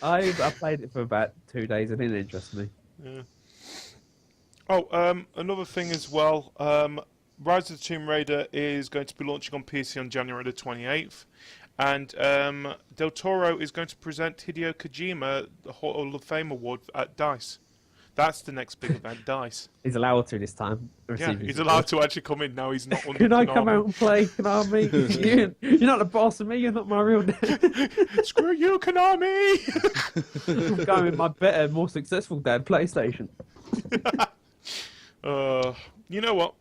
I played it for about 2 days. It didn't interest me. Yeah. Oh, another thing as well. Rise of the Tomb Raider is going to be launching on PC on January the 28th. And Del Toro is going to present Hideo Kojima the Hall of Fame Award at DICE. That's the next big event, DICE. He's allowed to this time. Yeah, he's allowed to actually come in now. He's not under Can I Konami. come out and play Konami? You're not the boss of me. You're not my real dad. Screw you, Konami! I'm going with my better, more successful dad, PlayStation. You know what?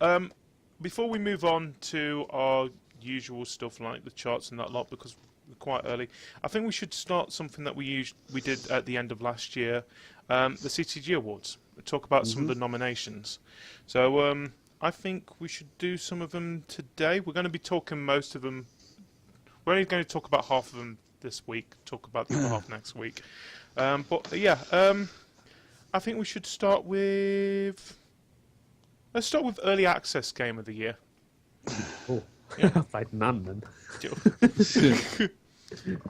Before we move on to our usual stuff like the charts and that lot, because we're quite early, I think we should start something that we did at the end of last year, the CTG Awards. Talk about some of the nominations. So I think we should do some of them today. We're going to be talking most of them. We're only going to talk about half of them this week. Talk about the other half next week. But yeah, I think we should start with. Let's start with Early Access Game of the Year. Oh, yeah. I played none then.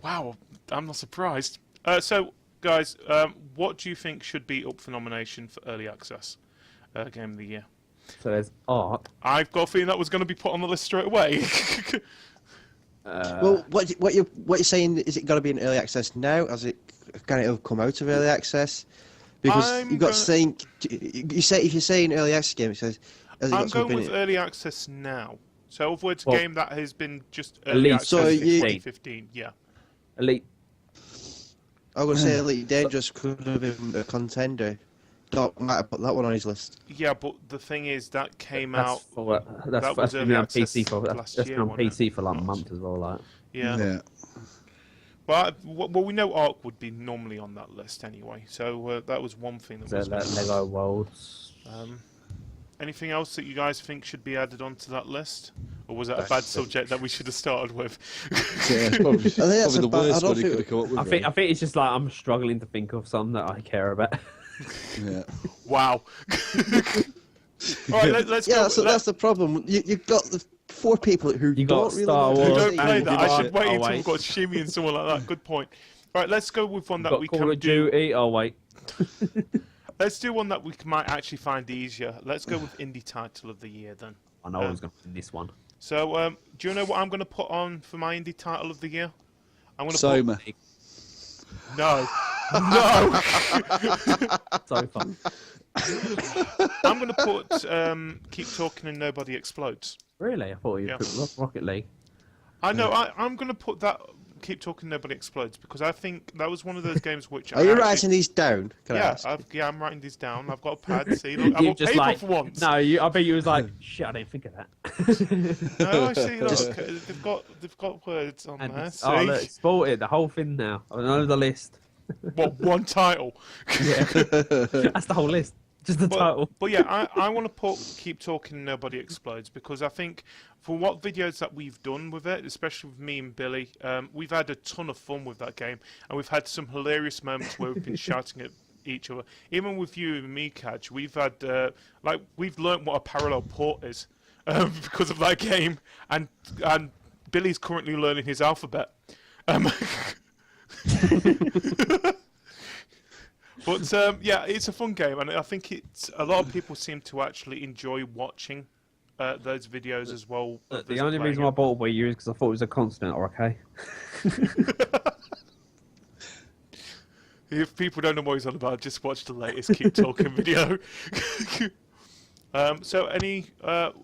Wow, I'm not surprised. So, guys, what do you think should be up for nomination for Early Access Game of the Year? So there's Ark. I've got a feeling that was going to be put on the list straight away. Well, what you're saying, is it got to be in early access now? Has it kind of come out of early access? Because you've got to think. You say if you're saying early access game, it says. I'm going with early access now. So, in other words, a game that has been just early access so since 2015. Yeah. Elite. I was going to say Elite Dangerous could have been a contender. Doc might have put that one on his list. Yeah, but the thing is, that came That's out. for, that was been early on access PC for last that's year, been on wasn't PC it? for like a month as well. Like. Yeah. Well, we know Ark would be normally on that list anyway. So that was one thing that was. Lego Worlds. Anything else that you guys think should be added onto that list, or was that a bad subject that we should have started with? Yeah, it's probably, that's probably the I worst don't one he think- could have come up with. I think it's just like I'm struggling to think of some that I care about. Yeah. Wow. All right, let's Yeah, go. so that's the problem. You've got the 4 people who You don't got really Star know Who Wars, don't play and that. I should Shit. wait Oh, until wait. we've got Shimmy and someone like that. Good point. Right, let's go with one that Got we Call can of do. Duty. Oh wait. Let's do one that we might actually find easier. Let's go with indie title of the year then. I know I was going to win this one. So, do you know what I'm going to put on for my indie title of the year? I'm going to Soma. put... No. No! So fun. I'm going to put Keep Talking and Nobody Explodes. Really? I thought you Yeah. put Rocket League. I know, I'm going to put that Keep Talking Nobody Explodes because I think that was one of those games which Are you writing these down? Can I Yeah, ask? I'm writing these down. I've got a pad. See, look, I've You got just paper like for once. no. I bet you was like shit. I didn't think of that. No, I see. Look, they've got words on And there. it's- See, oh look, it's sport it. The whole thing now. I know the list. what one title? Yeah, that's the whole list. Just the title. But yeah, I want to put Keep Talking Nobody Explodes because I think for what videos that we've done with it, especially with me and Billy, we've had a ton of fun with that game and we've had some hilarious moments where we've been shouting at each other. Even with you and me, Cajr, we've had we've learnt what a parallel port is because of that game, and Billy's currently learning his alphabet. But yeah, it's a fun game, and I think it's a lot of people seem to actually enjoy watching those videos as well. of The us only playing reason it. I bought it with you is because I thought it was a constant. Or okay. If people don't know what he's on about, just watch the latest Keep Talking video. So,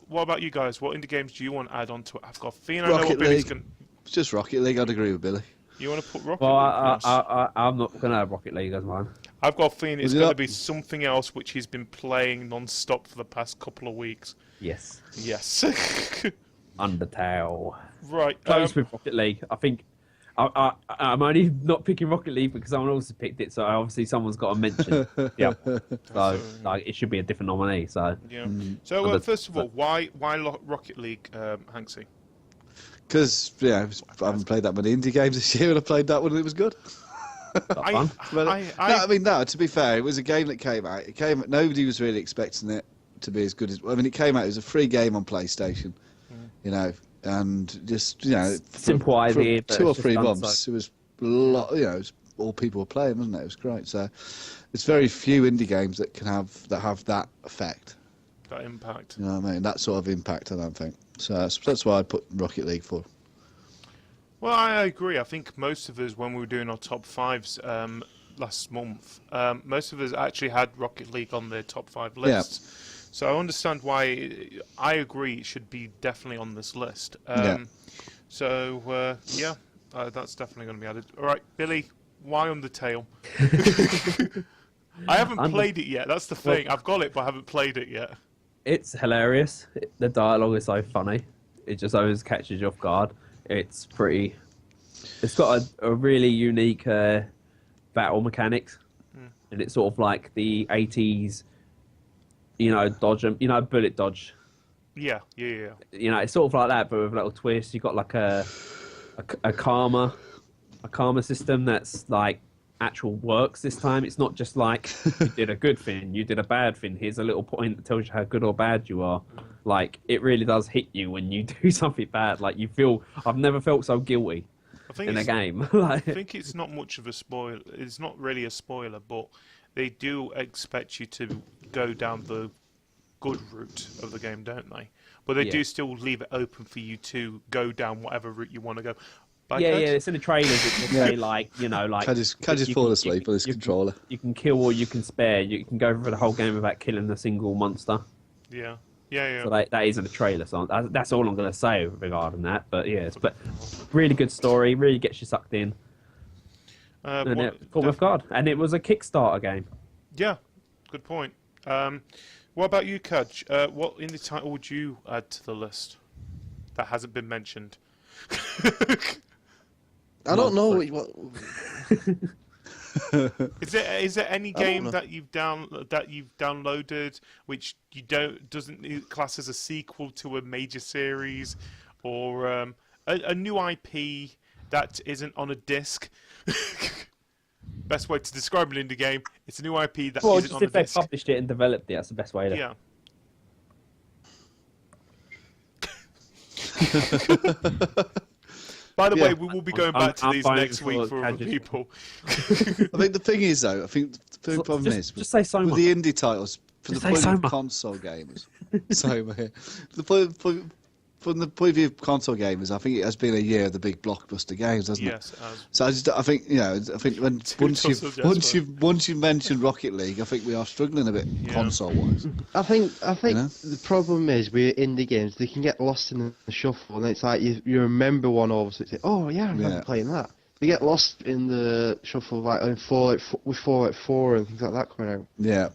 what about you guys? What indie games do you want to add on to it? I've got a feeling I know what Rocket Billy's League. going. It's just Rocket League. I'd agree with Billy. You want to put Rocket Well, League? Yes. I'm not gonna have Rocket League as mine. I've got a feeling it's Was it going to up? be something else which he's been playing non-stop for the past couple of weeks. Yes. Yes. Undertale. Right. Close with Rocket League. I think I'm only not picking Rocket League because someone else has picked it, so obviously someone's got to mention. Yeah. So like it should be a different nominee. So Yeah. So Under- first of all, why Rocket League, Hanksy? Because I haven't played that many indie games this year, and I played that one and it was good. that's fun. But, I to be fair, it was a game that came out. Nobody was really expecting it to be as good as. I mean, it came out. It was a free game on PlayStation, and just Simple for idea, but 2 or it's just 3 done months, so. it was a lot. It was all people were playing, wasn't it? It was great. So, it's very few indie games that have that effect. that impact. You know what I mean? That sort of impact, I don't think. So that's why I put Rocket League for. Well, I agree. I think most of us, when we were doing our top 5s last month, most of us actually had Rocket League on their top 5 lists. So I understand why. I agree it should be definitely on this list. So that's definitely going to be added. All right, Billy, why Undertale? I haven't played it yet. That's the thing. I've got it, but I haven't played it yet. It's hilarious. The dialogue is so funny. It just always catches you off guard. It's pretty. It's got a really unique battle mechanics, and it's sort of like the 80s, dodge and bullet dodge. Yeah. It's sort of like that, but with a little twist. You got like a karma system that's like actual works this time. It's not just like you did a good thing, you did a bad thing. Here's a little point that tells you how good or bad you are. Like it really does hit you when you do something bad. Like you feel. I've never felt so guilty in a game. I think it's not much of a spoiler. It's not really a spoiler, but they do expect you to go down the good route of the game, don't they? But they do still leave it open for you to go down whatever route you want to go. It's in the trailers. It just say like Cajr's fallen asleep on his controller. You can kill or you can spare. You can go for the whole game without killing a single monster. Yeah. So that is in the trailer. So that's all I'm going to say regarding that. But but really good story. Really gets you sucked in. And with God, and it was a Kickstarter game. Yeah, good point. What about you, Cajr? What indie title would you add to the list that hasn't been mentioned? I don't know what. Is there any game that you've downloaded which doesn't class as a sequel to a major series, or a new IP that isn't on a disc? Best way to describe an indie game: it's a new IP that isn't just on a if they disc. published it and developed it, that's the best way to. Yeah. By the Yeah. way, we will be going back to I'm these fine next for week for other Cajr. people. I think the thing is, though, I think the problem is Just say Soma. with the indie titles for Just the say point Soma. of console gamers. Soma here. From the point of view of console gamers, I think it has been a year of the big blockbuster games, hasn't it? Yes, as So I think when once you've mentioned Rocket League, I think we are struggling a bit console wise. I think You know? the problem is with indie games, they can get lost in the shuffle, and it's like you remember one all of a sudden, you say, oh yeah, I remember playing that. They get lost in the shuffle, like with Fallout 4 and things like that coming out. Yeah.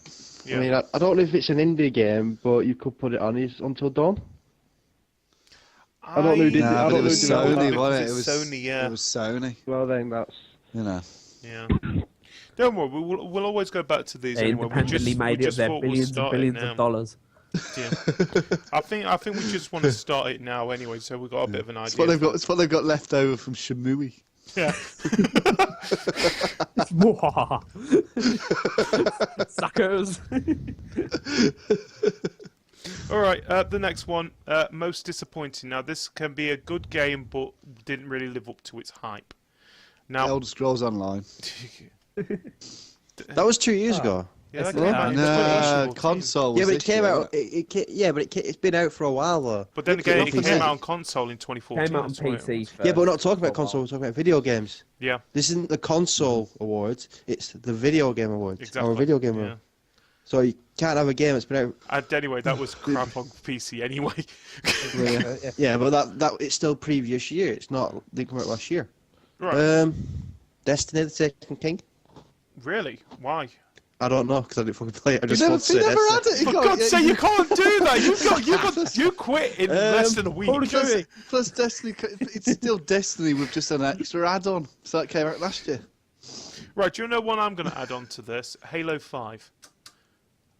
yeah. I mean, I don't know if it's an indie game, but you could put it on Until Dawn. I don't know who did it. Nah, I but don't it was know who did Sony, it. wasn't it? It was Sony, yeah. It was Sony. Well then, that's You know. Yeah. Don't worry, we'll always go back to these They anyway. independently made it of their billions and billions of dollars. Yeah. I think we just want to start it now anyway, so we've got a bit of an idea. It's what they've got left over from Shamui. Yeah. Suckers. All right, the next one, most disappointing. Now, this can be a good game, but didn't really live up to its hype. Now, Elder Scrolls Online. that was 2 years ago. yeah, that It's came out in 2014. console. Yeah, Was but it this came year, out. It's been out for a while though. But then again, it Nothing came said. out on console in 2014. Came out on that's why it PC was- first. Yeah, but we're not talking about For a while. console. We're talking about video games. Yeah, This isn't the console awards. It's the video game awards. exactly. Or video game yeah. award. So you can't have a game that's been out. And anyway, that was crap on PC anyway. Yeah, but that it's still previous year. It's not. They come out last year. Right. Destiny: The Taken King. Really? Why? I don't know because I didn't fucking play it. I You just never, want to you say never Destiny. had it. For God's sake, you can't do that! You quit in less than a week. Plus Destiny, it's still Destiny with just an extra add-on. So that came out last year. Right, do you know what I'm going to add on to this? Halo 5.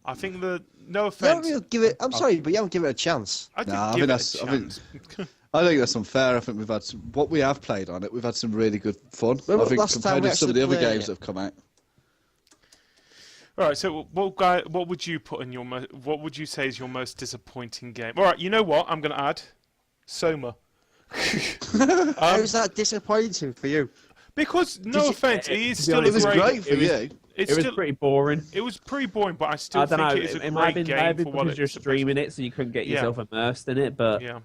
I think no You haven't offense. really give it. I'm sorry, but you haven't given it a chance. I did Nah, I give think it that's- a I think- chance. I think that's unfair. I think we've had what we have played on it. We've had some really good fun. When I was think the last time compared we to some of the actually other played games it? that have come out. All right, so what would you put in your what would you say is your most disappointing game? All right, you know what? I'm going to add Soma. How's that disappointing for you? Because no offense, it is to be still a honest, It was great for it was- you. It's It was still, pretty boring. it was pretty boring, but I still I don't think know. it is a It might have great been game maybe for what because you're it's supposed streaming it, so you couldn't get yourself immersed in it. But Yeah,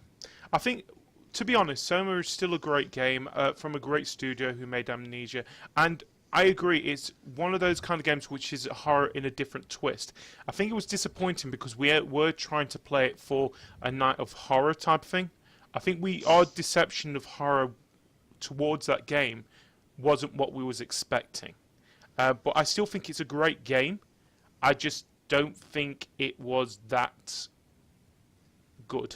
I think, to be honest, Soma is still a great game from a great studio who made Amnesia, and I agree, it's one of those kind of games which is horror in a different twist. I think it was disappointing because we were trying to play it for a night of horror type thing. I think our deception of horror towards that game wasn't what we was expecting. But I still think it's a great game. I just don't think it was that good.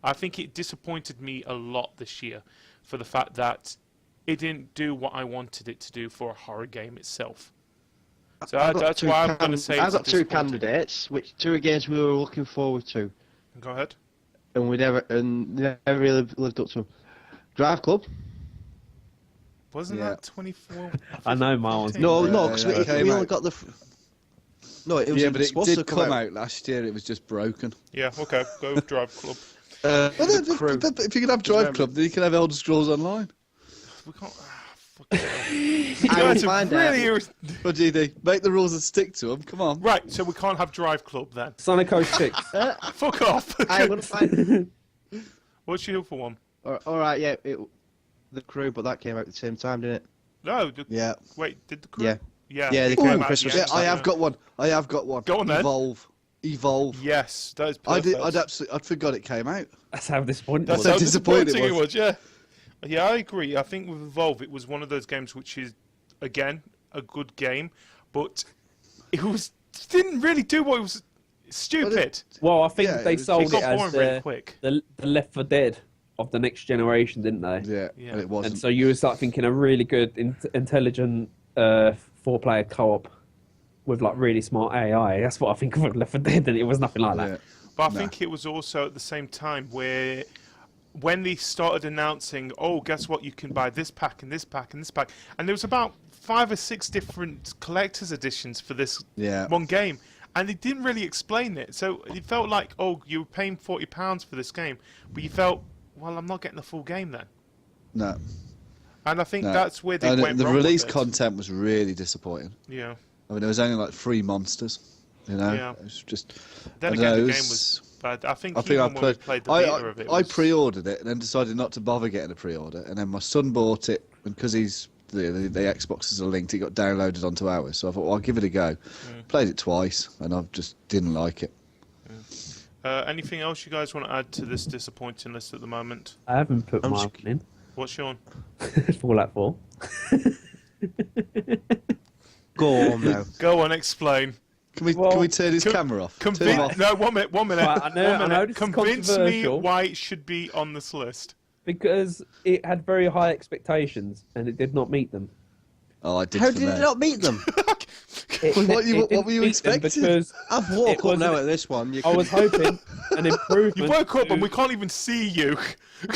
I think it disappointed me a lot this year for the fact that it didn't do what I wanted it to do for a horror game itself. So that's why I'm going to say I've it's got two disappointing. candidates, which two games we were looking forward to, Go ahead. and we never really lived up to them. Drive Club. Wasn't Yeah. that 24? I know my one's No, Yeah, no, because yeah, it came we only out. got the. No, it was Yeah, but it supposed did to come out last year. It was just broken. Yeah, okay. Go with Drive Club. Well, The then, Crew. if you can have Drive Club, then you can have Elder Scrolls Online. We can't... fucking hell. I will Guys are find really out. What do you do? Make the rules and stick to them. Come on. Right, so we can't have Drive Club then. Sonic 06. Fuck off. I will find. What's your for one? All right, yeah, The Crew, but that came out at the same time, didn't it? No. Yeah. Wait, did the crew? Yeah. Yeah. Yeah, it they came came out out Christmas. the Yeah, end, I so- have got one. I have got one. Go on then. Evolve. Yes, that is I perfect. I'd forgot it came out. That's how disappointing. That's so how disappointed disappointing it it was, yeah. Yeah, I agree. I think with Evolve, it was one of those games which is, again, a good game, but it didn't really do what it was stupid. Well, I think Yeah, they it sold It got it boring as very quick. the Left 4 Dead of the next generation, didn't they? Yeah, Yeah. and it wasn't. And so you would start thinking a really good, intelligent 4-player co-op with like really smart AI. That's what I think of Left 4 Dead, and it was nothing like that. Yeah. But I No. think it was also at the same time where when they started announcing, oh, guess what, you can buy this pack and this pack and this pack. And there was about 5 or 6 different collector's editions for this Yeah. one game. And they didn't really explain it. So it felt like, oh, you were paying £40 for this game. But you felt, well, I'm not getting the full game then. No. And I think No. that's where they And went the wrong release with it. content was really disappointing. Yeah. I mean, there was only like 3 monsters. You know, Yeah. it was just. Then I again, don't know, the it game was bad. I think I even think when we played the beta of it, I was... pre-ordered it and then decided not to bother getting a pre-order, and then my son bought it, and because the Xboxes are linked, it got downloaded onto ours. So I thought, well, I'll give it a go. Played it twice, and I just didn't like it. Anything else you guys want to add to this disappointing list at the moment? I haven't put I'm my just- one in. What's your one? Fallout 4. Go on now. Go on, explain. Can we Well, turn his camera off? Turn him off. No, 1 minute. 1 minute. Right, I know- 1 I minute. know this is Convince me controversial. why it should be on this list. Because it had very high expectations and it did not meet them. Oh, I did. How for did me. it not meet them? It, What it were you didn't meet them expecting? Because I've woke It up wasn't- now at this one. You I was hoping an improvement. You woke up to- and we can't even see you.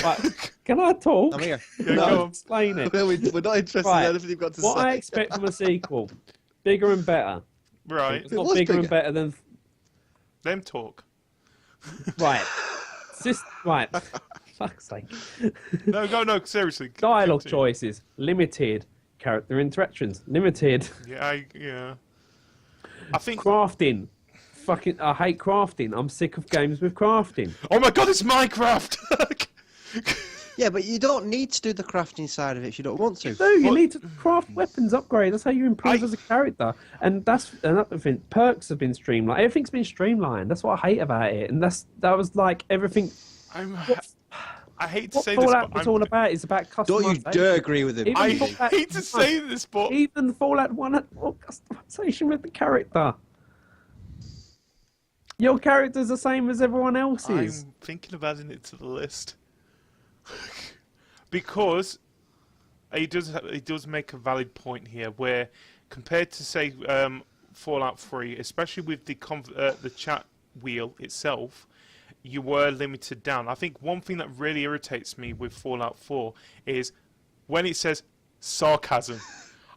Right, can I talk? I'm here. Yeah, No. go on. Explain it. No, we're not interested Right. in anything you've got to What say. I expect from a sequel, bigger and better. Right. It's It not was bigger and bigger. better than Them talk. right. Right. Fuck's sake. No, seriously. Dialogue Continue. choices limited. Character interactions limited. Yeah. I think. Crafting. Fucking, I hate crafting. I'm sick of games with crafting. Oh my god, it's Minecraft! Yeah, but you don't need to do the crafting side of it if you don't want to. No, you Well- need to craft weapons upgrade. That's how you improve I- as a character. And that's another thing. Perks have been streamlined. Everything's been streamlined. That's what I hate about it. And that was like everything. I hate to What say this, Fallout but was all about is about customization. Don't you dare agree with him. Even I Fallout hate to 1, say this, but Even Fallout 1 had more customization with the character. Your character's the same as everyone else's. I'm thinking of adding it to the list because it does make a valid point here. Where compared to say Fallout 3, especially with the chat wheel itself, you were limited down. I think one thing that really irritates me with Fallout 4 is when it says sarcasm.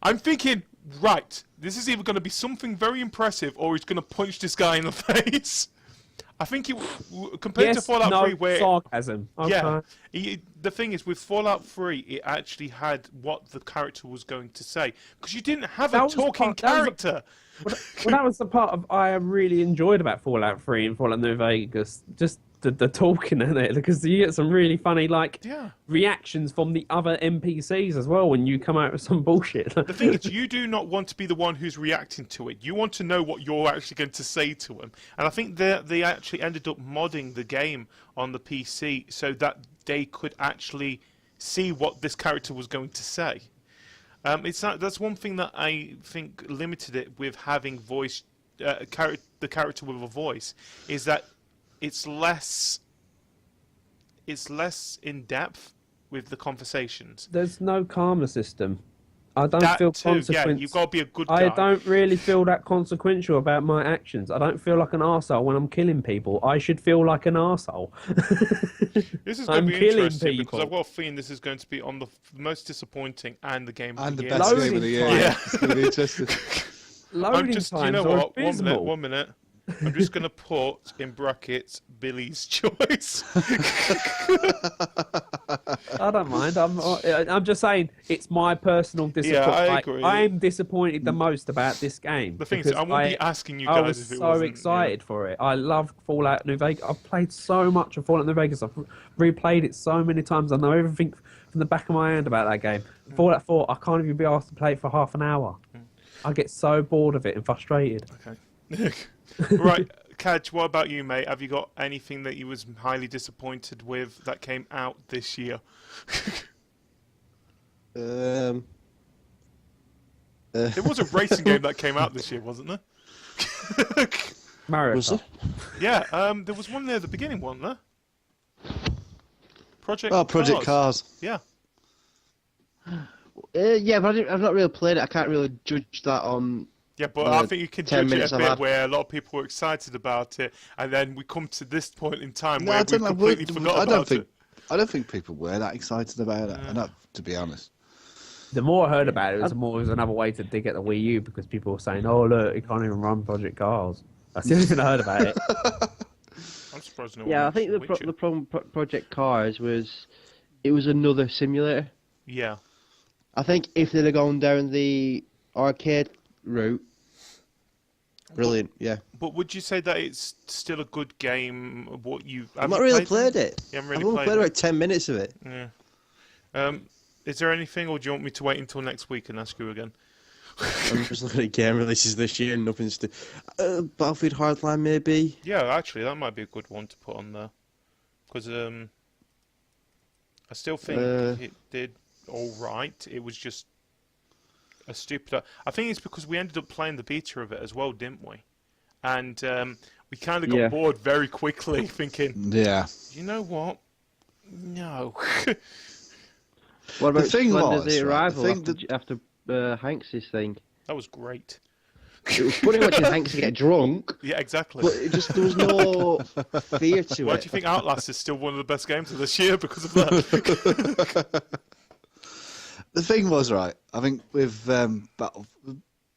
I'm thinking, right, this is either going to be something very impressive or he's going to punch this guy in the face. I think compared to Fallout 3 where... sarcasm. Okay. Yeah. The thing is, with Fallout 3, it actually had what the character was going to say. Because you didn't have That a was talking character. Well, that was the part of I really enjoyed about Fallout 3 and Fallout New Vegas. Just the talking in it, because you get some really funny reactions from the other NPCs as well when you come out with some bullshit. The thing is, you do not want to be the one who's reacting to it. You want to know what you're actually going to say to them. And I think they actually ended up modding the game on the PC so that they could actually see what this character was going to say. That's one thing that I think limited it with having the character with a voice, is that it's less in depth with the conversations. There's no karma system. I don't That feel too, yeah, consequence. you've got to be a good guy. I don't really feel that consequential about my actions. I don't feel like an arsehole when I'm killing people. I should feel like an arsehole. This is I'm going to be killing interesting because people. I've got a feeling this is going to be on the most disappointing and the game of And the the year. best Loading game of the year. time. Yeah. It's going to be interesting. Loading you times know are what? abysmal. 1 minute. I'm just going to put in brackets Billy's choice. I don't mind. I'm just saying it's my personal disappointment. I agree. I'm disappointed the most about this game. The thing is, I because won't be asking you I guys was if it so wasn't. excited for it. I love Fallout New Vegas. I've played so much of Fallout New Vegas. I've replayed it so many times. I know everything from the back of my hand about that game. Fallout 4, I can't even be asked to play it for half an hour. I get so bored of it and frustrated. Okay. Right, Cajr, what about you, mate? Have you got anything that you was highly disappointed with that came out this year? There was a racing game that came out this year, wasn't there? Mario Was Kart. Yeah, there was one there at the beginning, wasn't there? Project Cars. Yeah. Yeah, but I've not really played it. I can't really judge that on. Yeah, but I think you can 10 judge it minutes a I've bit had. where a lot of people were excited about it, and then we come to this point in time No, where I we don't know. completely forgot about it. I don't think people were that excited about it. Enough, to be honest. The more I heard about it, the more it was another way to dig at the Wii U because people were saying, "Oh look, it can't even run Project Cars." That's the only thing I heard about it. I'm surprised no Yeah, I one think mentioned Witcher. the problem Project Cars was it was another simulator. Yeah. I think if they'd have gone down the arcade route, brilliant. Yeah, But would you say that it's still a good game? What you? I've not really played them? it. You haven't I've really only played about 10 minutes of it. Yeah. Is there anything, or do you want me to wait until next week and ask you again? I'm just looking at game releases this year and nothing's to. Battlefield Hardline maybe. Yeah, actually, that might be a good one to put on there, because I still think it did all right. It was just a stupid. I think it's because we ended up playing the beta of it as well, didn't we? And we kind of got bored very quickly, thinking, Yeah. you know what? No. What about The thing Splendor was, Day right, Arrival the thing after Hanks's thing? That was great. It was funny watching Hanks get drunk, Yeah, exactly. but it just there was no fear to Why it. do you think Outlast is still one of the best games of this year because of that? The thing was, right, I think with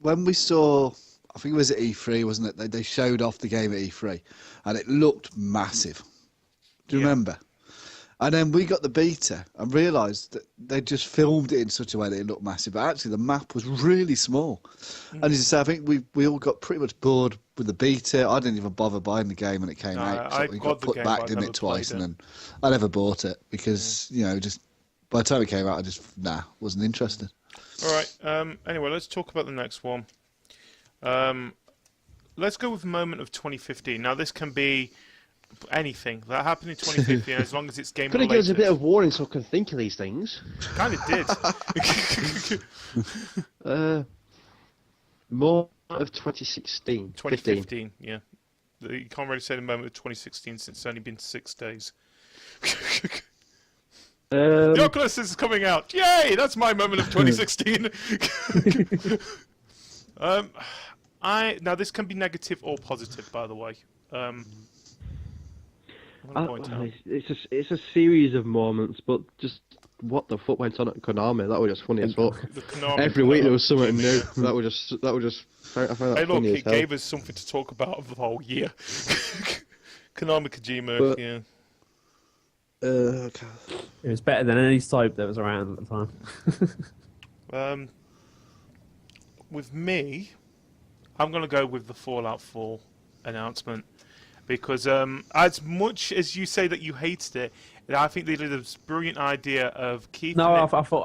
when we saw, I think it was at E3, wasn't it? They showed off the game at E3, and it looked massive. Do you remember? And then we got the beta and realised that they just filmed it in such a way that it looked massive, but actually the map was really small. And as you say, I think we all got pretty much bored with the beta. I didn't even bother buying the game when it came out. I So it got got the put game, back, but I didn't never it, twice, played and then I never bought it because just by the time it came out, I just wasn't interested. All right. Anyway, let's talk about the next one. Let's go with moment of 2015. Now, this can be anything that happened in 2015, as long as it's game Could have related. given us a bit of warning so I can think of these things. Kind of did. More of 2016. 2015, yeah. You can't really say the moment of 2016 since it's only been 6 days. The Oculus is coming out. Yay! That's my moment of 2016. Now this can be negative or positive, by the way. I'm gonna point out. It's a series of moments, but just what the fuck went on at Konami? That was just funny as fuck. The Konami Every week there was Konami something new. Kojima. That was just. I found that Hey, look, funny as it hell. gave us something to talk about of the whole year. Konami Kojima, But- yeah. Okay. It was better than any soap that was around at the time. With me, I'm going to go with the Fallout 4 announcement because as much as you say that you hated it, I think they did this brilliant idea of keeping No, it... I thought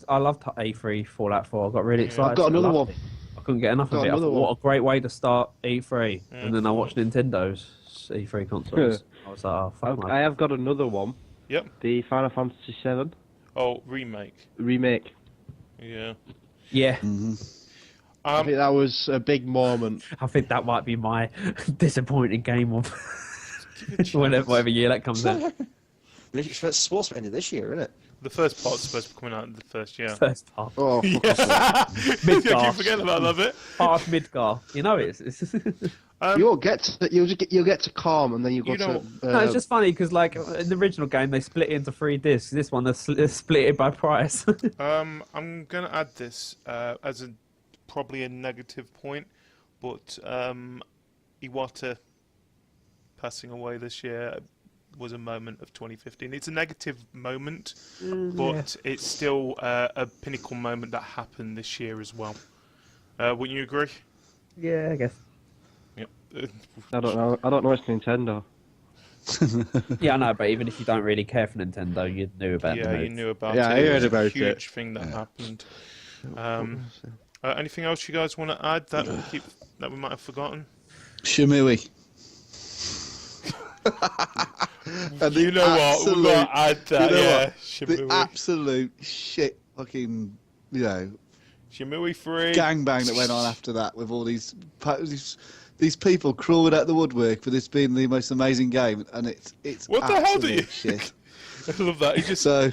I loved A3 Fallout 4. I got really excited. I've got I another loved one. it. I couldn't get enough of Got it. I another thought, one. what a great way to start E3. And then I watched Nintendo's E3 consoles. I was like, oh, fuck I my... have got another one. Yep. The Final Fantasy VII Oh, remake. remake. Yeah. Yeah, I think that was a big moment. I think that might be my disappointing game of Give it a chance. whatever year that comes out. It's supposed to be ending this year, isn't it? The first part's supposed to be coming out in the first year. First part. Oh, fuck off. Yeah, Midgar. keep forgetting about that bit. Part of Midgar. You know it's You'll get to Calm and then you go You know- to. No, it's just funny because, like, in the original game, they split it into 3 discs. This one, they split it by price. I'm going to add this as probably a negative point, but Iwata passing away this year was a moment of 2015. It's a negative moment, but it's still a pinnacle moment that happened this year as well. Wouldn't you agree? Yeah, I guess. Yep. I don't know. I don't know. It's Nintendo. Yeah, I know, but even if you don't really care for Nintendo, you knew about the Yeah, you move. knew about Yeah, it. I It heard was about a it. huge thing that happened. Anything else you guys want to add that we might have forgotten? Shimui. And You the know what? We've got to add that. you know Yeah, what? Shimui. The absolute shit fucking, Shimui 3. gangbang that went on after that with all these people crawling out the woodwork for this being the most amazing game, and it's What the hell do you? absolute shit. I love that. He just So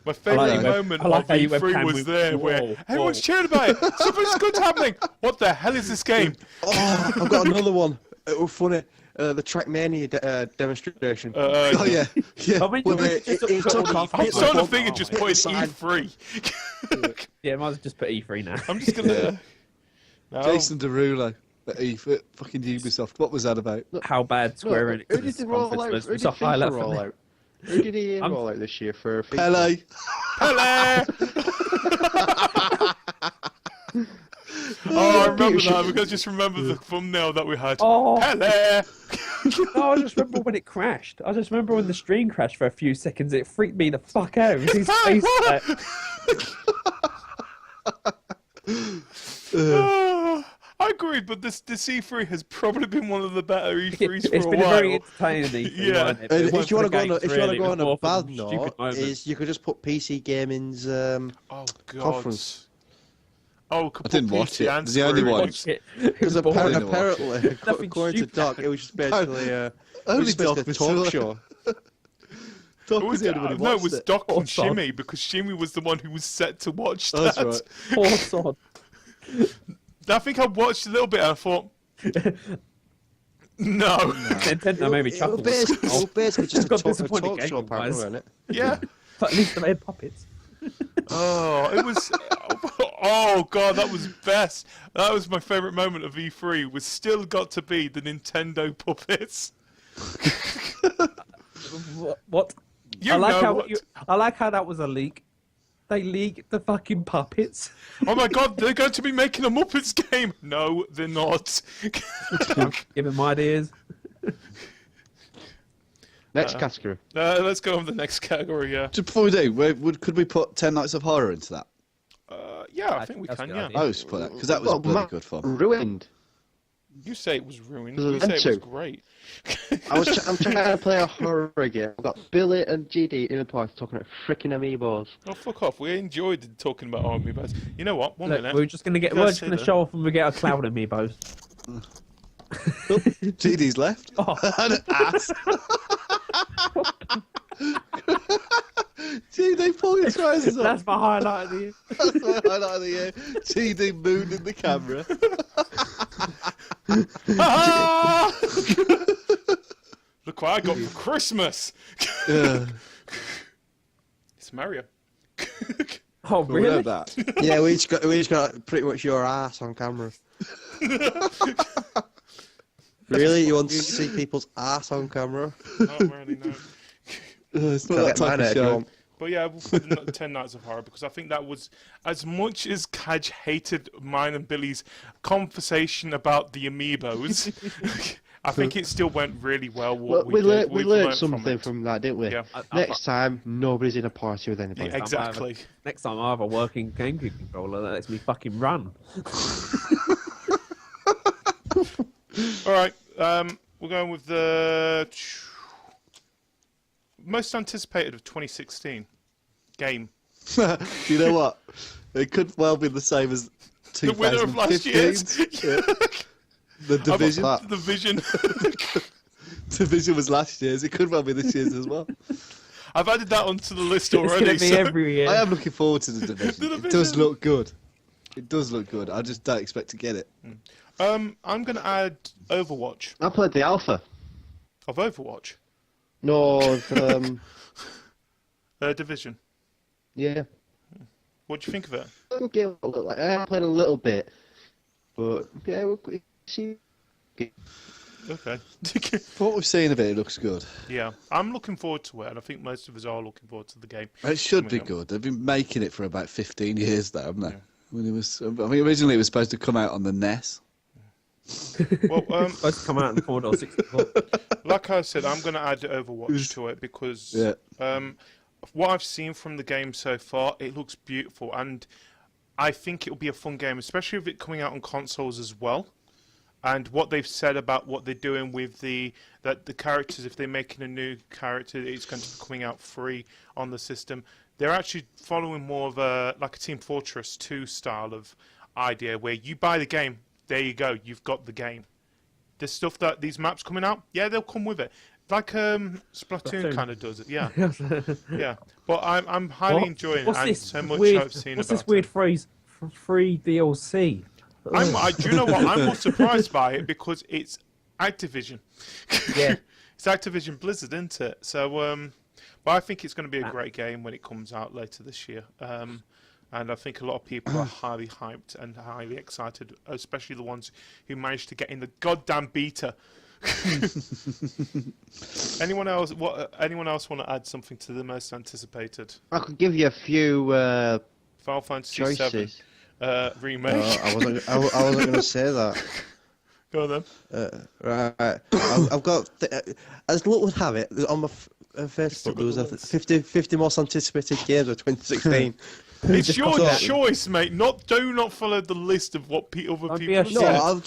my favourite like how you moment I like of how you E3 webcam was with- there where whoa, everyone's whoa. cheering about it. Something's good's happening. What the hell is this game? Oh, I've got another one. It was funny. The Trackmania demonstration. oh yeah, yeah. I mean, Well, you just it put took all off. the- I'm Hit starting the to think button. of just Hit the putting side. E3. Yeah, might as well just put E3 now. I'm just gonna. No. Jason Derulo. Fucking Ubisoft. What was that about? How bad Square Who did Enix's the rollout? conference was. Who It's did a highlight FIFA for me. rollout? Who did EA roll out this year for FIFA? Pele. Oh, I remember that. We just remember the thumbnail that we had. Oh. Pele! No, I just remember when it crashed. I just remember when the stream crashed for a few seconds. It freaked me the fuck out. It was his face. I agree, but the C3 has probably been one of the better E3s for It's a been while. a very entertaining E3. Yeah. wasn't it? But it If wasn't you want for to the go on, games, really. It was a more for bad the note, stupid moments. is you could just put PC Gaming's Oh, God. conference. Oh, I didn't watch it. and It's the only Square one. Enix. Because boring. apparently, Nothing according to stupid Doc, it was just basically Only Doc Doc a was talk doing- show. Doc It was was, the only one who no, it watched was it. Doc Oh, and son. Shimmy, because Shimmy was the one who was set to watch Oh, that. that's right. Poor sod. I think I watched a little bit and I thought, no. Nintendo made me It chuckle. was basically just a Got talk disappointed show, game-wise. apparently, wasn't it? Yeah. But at least they made puppets. Oh, it was. Oh God, that was best. That was my favourite moment of E3. Was still got to be the Nintendo puppets. What? You I like know how what? I like how that was a leak. They leaked the fucking puppets. Oh my God, they're going to be making a Muppets game. No, they're not. Give them ideas. Next category. Let's go on to the next category. Yeah. Just before we do, could we put 10 Nights of Horror into that? Yeah, I think we That's a can. good Yeah. idea. I was put that because that was Well, bloody good fun. Ruined. You say it was ruined. There's You say it was two. great. I'm trying to play a horror game. I've got Billy and GD in the twice talking about freaking amiibos. Oh fuck off! We enjoyed talking about our amiibos. You know what? One Look, minute. we're just gonna You we're guys just say gonna that. show off when we get our cloud amiibos. GD's left. Oh. And an ass. GD pulling his trousers That's off. my highlight of the year. That's my highlight of the year. GD moon in the camera. Ah! Look what I got for Christmas. Yeah. It's Mario. Oh We really? know that. Yeah, we each got pretty much your ass on camera. Really? You want to see people's ass on camera? Not really, no. It's not that type of show. But yeah, we'll put the 10 Nights of Horror because I think that was, as much as Cajr hated mine and Billy's conversation about the amiibos, I think it still went really well. What We learned learned something it. from that, didn't we? Yeah. Next time, nobody's in a party with anybody. Yeah, exactly. Next time I have a working GameCube controller that lets me fucking run. All right, we're going with the most anticipated of 2016 game. You know what? It could well be the same as The winner of last 2015. year's. Yeah. The Division. The Vision. Division was last year's. It could well be this year's as well. I've added that onto the list It's already. gonna be so- every year. I am looking forward to the Division. The It does Division. look good. It does look good. I just don't expect to get it. I'm going to add Overwatch. I played the alpha. Of Overwatch. No, Division. yeah. What do you think of it? Good game. I played a little bit, but yeah, we'll see. Okay. For what we've seen of it, it looks good. Yeah, I'm looking forward to it, and I think most of us are looking forward to the game. It should be Coming up. good. They've been making it for about 15 years now, haven't they? When it was, I mean, originally it was supposed to come out on the NES. Well, Supposed to come out in Commodore 64. like I said, I'm going to add Overwatch to it because Yeah. what I've seen from the game so far, it looks beautiful, and I think it'll be a fun game, especially with it coming out on consoles as well. And what they've said about what they're doing with the characters, if they're making a new character, it's going to be coming out free on the system. They're actually following more of a Team Fortress 2 style of idea, where you buy the game, there you go, you've got the game. The stuff that these maps coming out, yeah, they'll come with it, like Splatoon kind of does it, yeah, yeah. But I'm highly enjoying it, and so much I've seen what's about this weird it. phrase? Free DLC. Do you know what? I'm more surprised by it because it's Activision. Yeah. It's Activision Blizzard, isn't it? So, but I think it's going to be a great game when it comes out later this year. And I think a lot of people are highly hyped and highly excited, especially the ones who managed to get in the goddamn beta. Anyone else want to add something to the most anticipated? I could give you a few Final Fantasy choices. VII remake. I wasn't going to say that. Go on then. Right. I've got, as luck would have it, on my Facebook there was a 50 most anticipated games of 2016. It's your choice, mate. Do not follow the list of what other people be said. No, I'm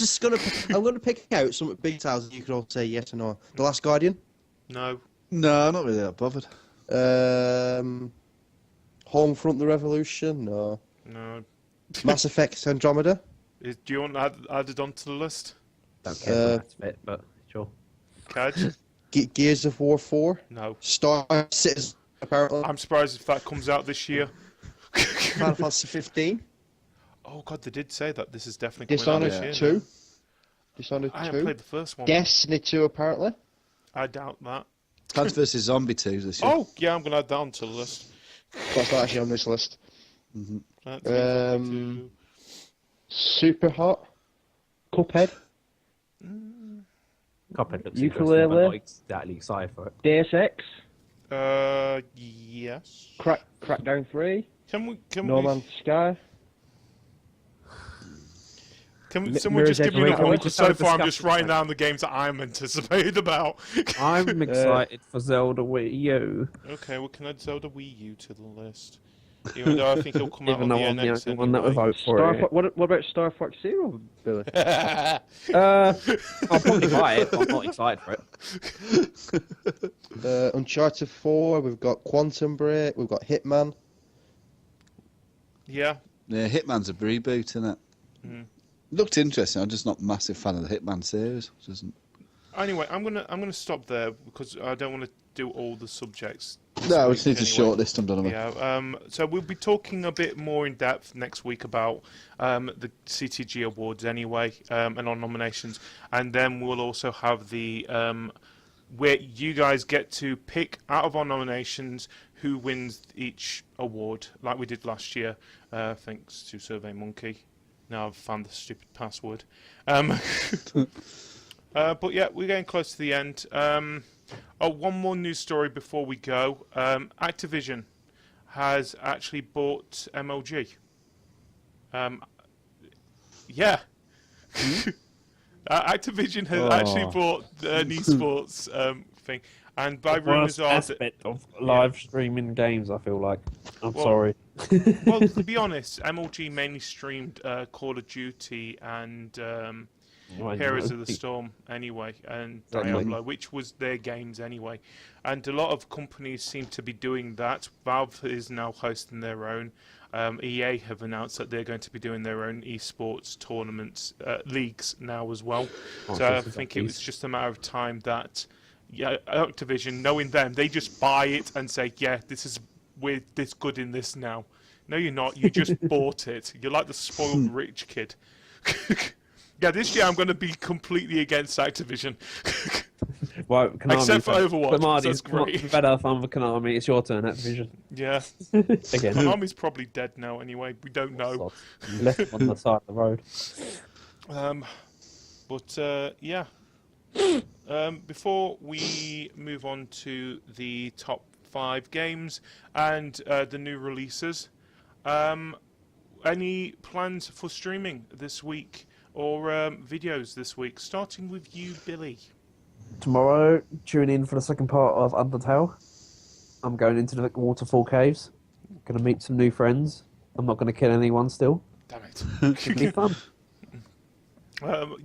gonna pick out some big titles and you can all say yes or no. The Last Guardian. No. No, not really that bothered. Homefront: The Revolution. No. No. Mass Effect: Andromeda. Do you want that added onto the list? Don't care if that's a bit, but sure. Cajr? Gears of War 4. No. Star Citizen. Apparently. I'm surprised if that comes out this year. Final Fantasy 15. Oh god, they did say that this is definitely coming out Dishonored this year. 2. Dishonored I haven't 2. played the first one. Destiny 2, apparently. I doubt that. Plants vs Zombie 2 this year. Oh, yeah, I'm going to add that onto the list. That's not actually on this list. Plants vs. Zombies 2. Super Hot. Cuphead. Cuphead looks Ukulele. interesting, but not exactly excited for it. Deus Ex. Yes. Crackdown 3. Can No Man's Sky. someone just give me Mirror's an Edge order? Just So have a far, I'm just discussion, writing mate. down the games that I'm anticipated about. I'm excited for Zelda Wii U. Okay, we can add Zelda Wii U to the list. Even though I think it'll come out Even on though the I'm the NX only one that would anyway. vote for it. What about Star Fox Zero, Billy? I'll probably buy it, but I'm not excited for it. Uncharted 4. We've got Quantum Break. We've got Hitman. Yeah. Yeah, Hitman's a reboot, isn't it? Looked interesting. I'm just not a massive fan of the Hitman series. Doesn't. Anyway, I'm gonna stop there because I don't want to do all the subjects. No, we just need to anyway. shortlist them, don't we? Yeah. So we'll be talking a bit more in depth next week about the CTG Awards anyway, and our nominations, and then we'll also have the where you guys get to pick out of our nominations who wins each award, like we did last year, thanks to SurveyMonkey. Now I've found the stupid password. But yeah, we're getting close to the end. One more news story before we go. Activision has actually bought MLG. Yeah. Activision has actually bought an esports thing. And by rumours are that... aspect of live streaming games, I feel like. I'm Well, sorry. Well, to be honest, MLG mainly streamed Call of Duty and Heroes of the Storm anyway, and Diablo, which was their games anyway. And a lot of companies seem to be doing that. Valve is now hosting their own. EA have announced that they're going to be doing their own esports tournaments, leagues now as well. So I think it was just a matter of time that Activision, knowing them, they just buy it and say, yeah, we're this good in this now. No, you're not. You just bought it. You're like the spoiled rich kid. Yeah, this year I'm going to be completely against Activision. Well, Konami, Except for Overwatch, Konami's that's great. better fun for Konami. It's your turn, Activision. Yeah. Again. Konami's probably dead now anyway. We don't know. Left on the side of the road. Yeah. Before we move on to the top 5 games and the new releases, any plans for streaming this week or videos this week? Starting with you, Billy. Tomorrow, tune in for the second part of Undertale. I'm going into the Waterfall Caves. Going to meet some new friends. I'm not going to kill anyone still. Damn it. It'll be fun.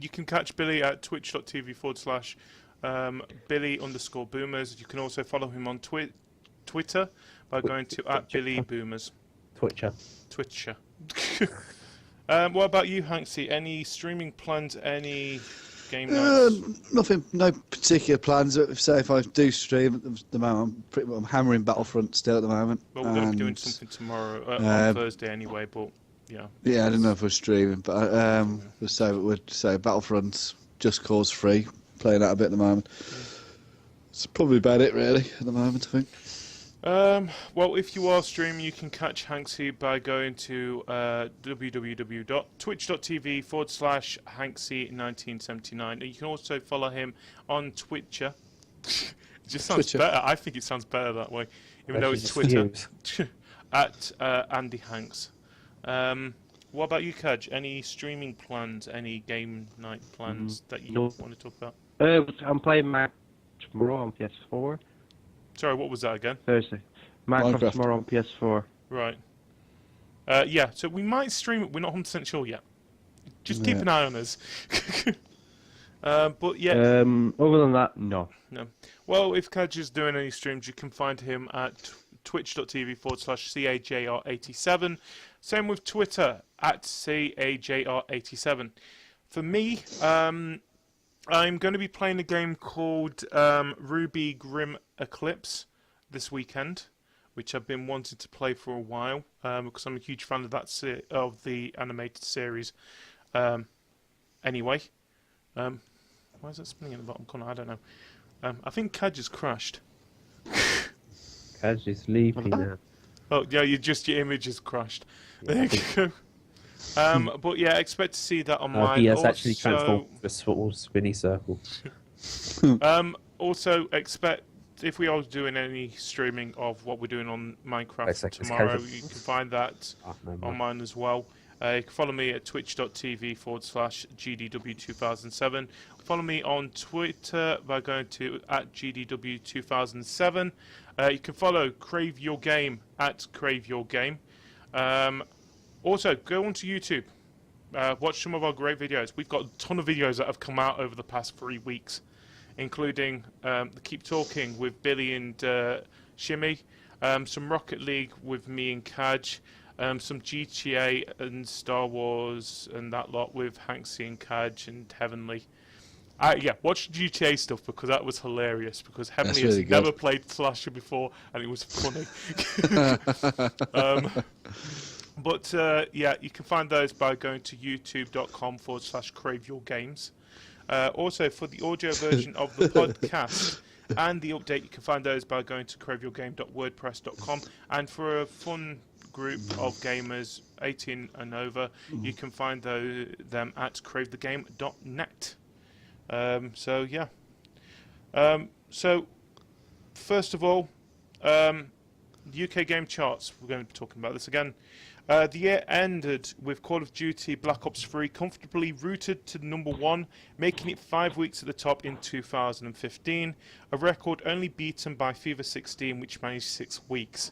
You can catch Billy at twitch.tv/Billy_Boomers. You can also follow him on Twitter by going to @BillyBoomers. Twitcher. What about you, Hanksy? Any streaming plans? Any game nights? Nothing, no particular plans. Say if I do stream at the moment, I'm hammering Battlefront still at the moment. Well, we're going to be doing something tomorrow, on Thursday anyway, but yeah. Yeah, I don't know if we're streaming, but we'd say Battlefront's Just Cause 3, playing that a bit at the moment. It's probably about it, really, at the moment, I think. Well, if you are streaming, you can catch Hanksy by going to www.twitch.tv/Hanksy1979. And you can also follow him on Twitcher. It just sounds Twitcher. better. I think it sounds better that way, even though it's Twitter. At Andy Hanks. What about you, Cajr? Any streaming plans? Any game night plans that you no. want to talk about? I'm playing Minecraft tomorrow on PS4. Sorry, what was that again? Thursday. Minecraft Minecraft. tomorrow on PS4. Right. Yeah, so we might stream it. We're not 100% sure yet. Just keep Yeah. an eye on us. But yeah, Other than that, no. no. Well, if Cajr is doing any streams, you can find him at twitch.tv/CAJR87. Same with Twitter at CAJR87. For me, I'm going to be playing a game called Ruby Grim Eclipse this weekend, which I've been wanting to play for a while because I'm a huge fan of that of the animated series. Anyway, why is that spinning in the bottom corner? I don't know. I think Cajr's crashed. Cajr's sleepy now. Oh yeah, your image is crashed. There you go. But yeah, expect to see that on mine. He has actually transformed to a sort of spinny circle. Also expect, if we are doing any streaming of what we're doing on Minecraft tomorrow, you can find that on mine as well. You can follow me at twitch.tv/GDW2007. Follow me on Twitter by going to @GDW2007. You can follow Crave Your Game at Crave Your Game. Also, go onto YouTube. Watch some of our great videos. We've got a ton of videos that have come out over the past 3 weeks, including the Keep Talking with Billy and Shimmy, some Rocket League with me and Cajr, some GTA and Star Wars and that lot with Hanksy and Cajr and Heavenly. Yeah, watch the GTA stuff because that was hilarious. Because Heavenly really has good. never played Slasher before, and it was funny. But yeah, you can find those by going to youtube.com/craveyourgames. Also, for the audio version of the podcast and the update, you can find those by going to craveyourgame.wordpress.com. And for a fun group of gamers 18 and over, you can find them at cravethegame.net. So yeah. So first of all, the UK game charts. We're going to be talking about this again. The year ended with Call of Duty Black Ops 3 comfortably rooted to number 1, making it 5 weeks at the top in 2015, a record only beaten by FIFA 16, which managed 6 weeks.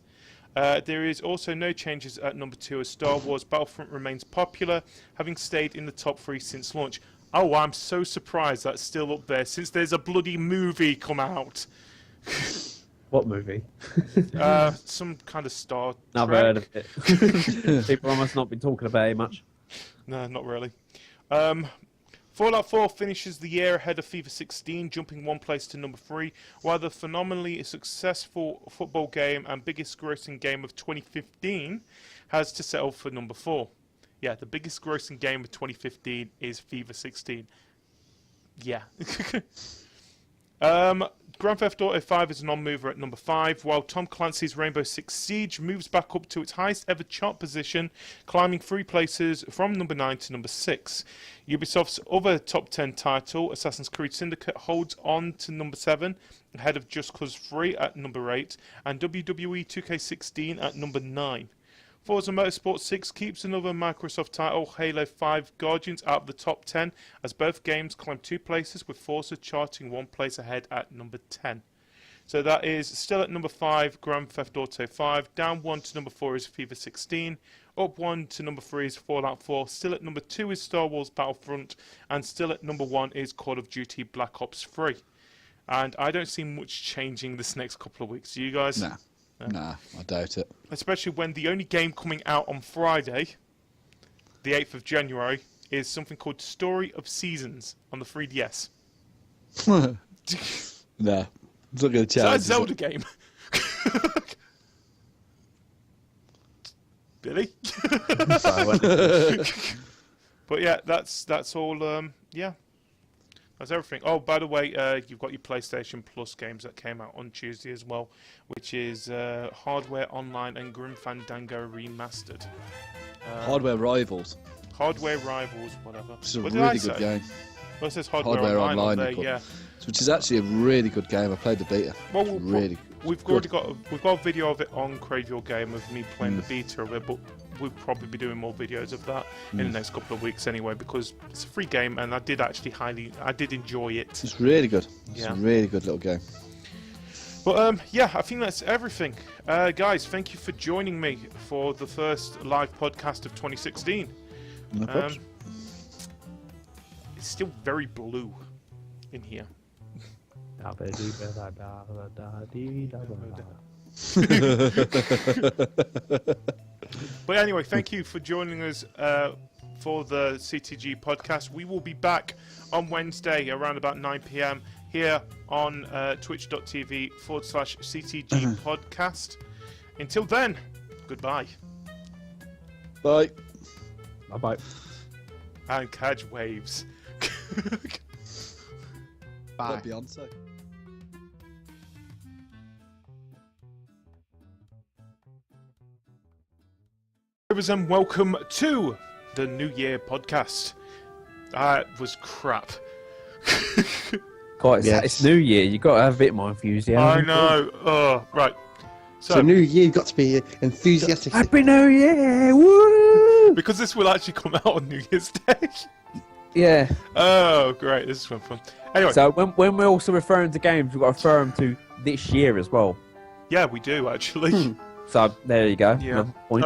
There is also no changes at number 2 as Star Wars Battlefront remains popular, having stayed in the top 3 since launch. Oh, I'm so surprised that's still up there, since there's a bloody movie come out. What movie? Some kind of Star Trek. Never heard of it. People must not be talking about it much. No, not really. Fallout 4 finishes the year ahead of FIFA 16, jumping 1 place to number 3, while the phenomenally successful football game and biggest grossing game of 2015 has to settle for number 4. Yeah, the biggest grossing game of 2015 is FIFA 16. Yeah. Grand Theft Auto 5 is a non-mover at number 5, while Tom Clancy's Rainbow Six Siege moves back up to its highest ever chart position, climbing 3 places from number 9 to number 6. Ubisoft's other top 10 title, Assassin's Creed Syndicate, holds on to number 7, ahead of Just Cause 3 at number 8, and WWE 2K16 at number 9. Forza Motorsport 6 keeps another Microsoft title, Halo 5 Guardians, out of the top 10, as both games climb 2 places, with Forza charting 1 place ahead at number 10. So that is still at number 5, Grand Theft Auto 5, down 1 to number 4 is FIFA 16, up 1 to number 3 is Fallout 4, still at number 2 is Star Wars Battlefront, and still at number 1 is Call of Duty Black Ops 3. And I don't see much changing this next couple of weeks. Do you guys? Nah. Nah, I doubt it. Especially when the only game coming out on Friday, the 8th of January, is something called Story of Seasons on the 3DS. Nah, it's not going to Is that a change. Zelda game? Billy? Sorry, I went- But yeah, that's all. Yeah, That's everything. Oh, by the way, you've got your PlayStation Plus games that came out on Tuesday as well, which is Hardware Online and Grim Fandango Remastered. Hardware Rivals. Hardware Rivals, whatever. Which is a What did I really say? good game. Well, it says Hardware, Hardware Online, Online, on there, you put. yeah. Which is actually a really good game. I played the beta. Well, It's really we've good. already got a video of it on Crave Your Game of me playing the beta of it, but we'll probably be doing more videos of that in the next couple of weeks anyway, because it's a free game and I did enjoy it. It's really good. It's Yeah. a really good little game. But yeah, I think that's everything. Guys, thank you for joining me for the first live podcast of 2016. No problems. It's still very blue in here. But anyway, thank you for joining us for the CTG podcast. We will be back on Wednesday around about 9 p.m. here on twitch.tv/CTG podcast. Until then, goodbye. Bye. Bye-bye. And Cajr waves. Bye. Beyonce. And welcome to the New Year podcast. That was crap. God, Yes. it's New Year. You got to have a bit more enthusiasm. I know. Oh, right. So New Year, you've got to be enthusiastic. Happy New Year! Woo! because this will actually come out on New Year's Day. Yeah. Oh, great. This is fun. Anyway, So when we're also referring to games, we've got to refer them to this year as well. yeah, we do actually. So there you go. Yeah. Another point.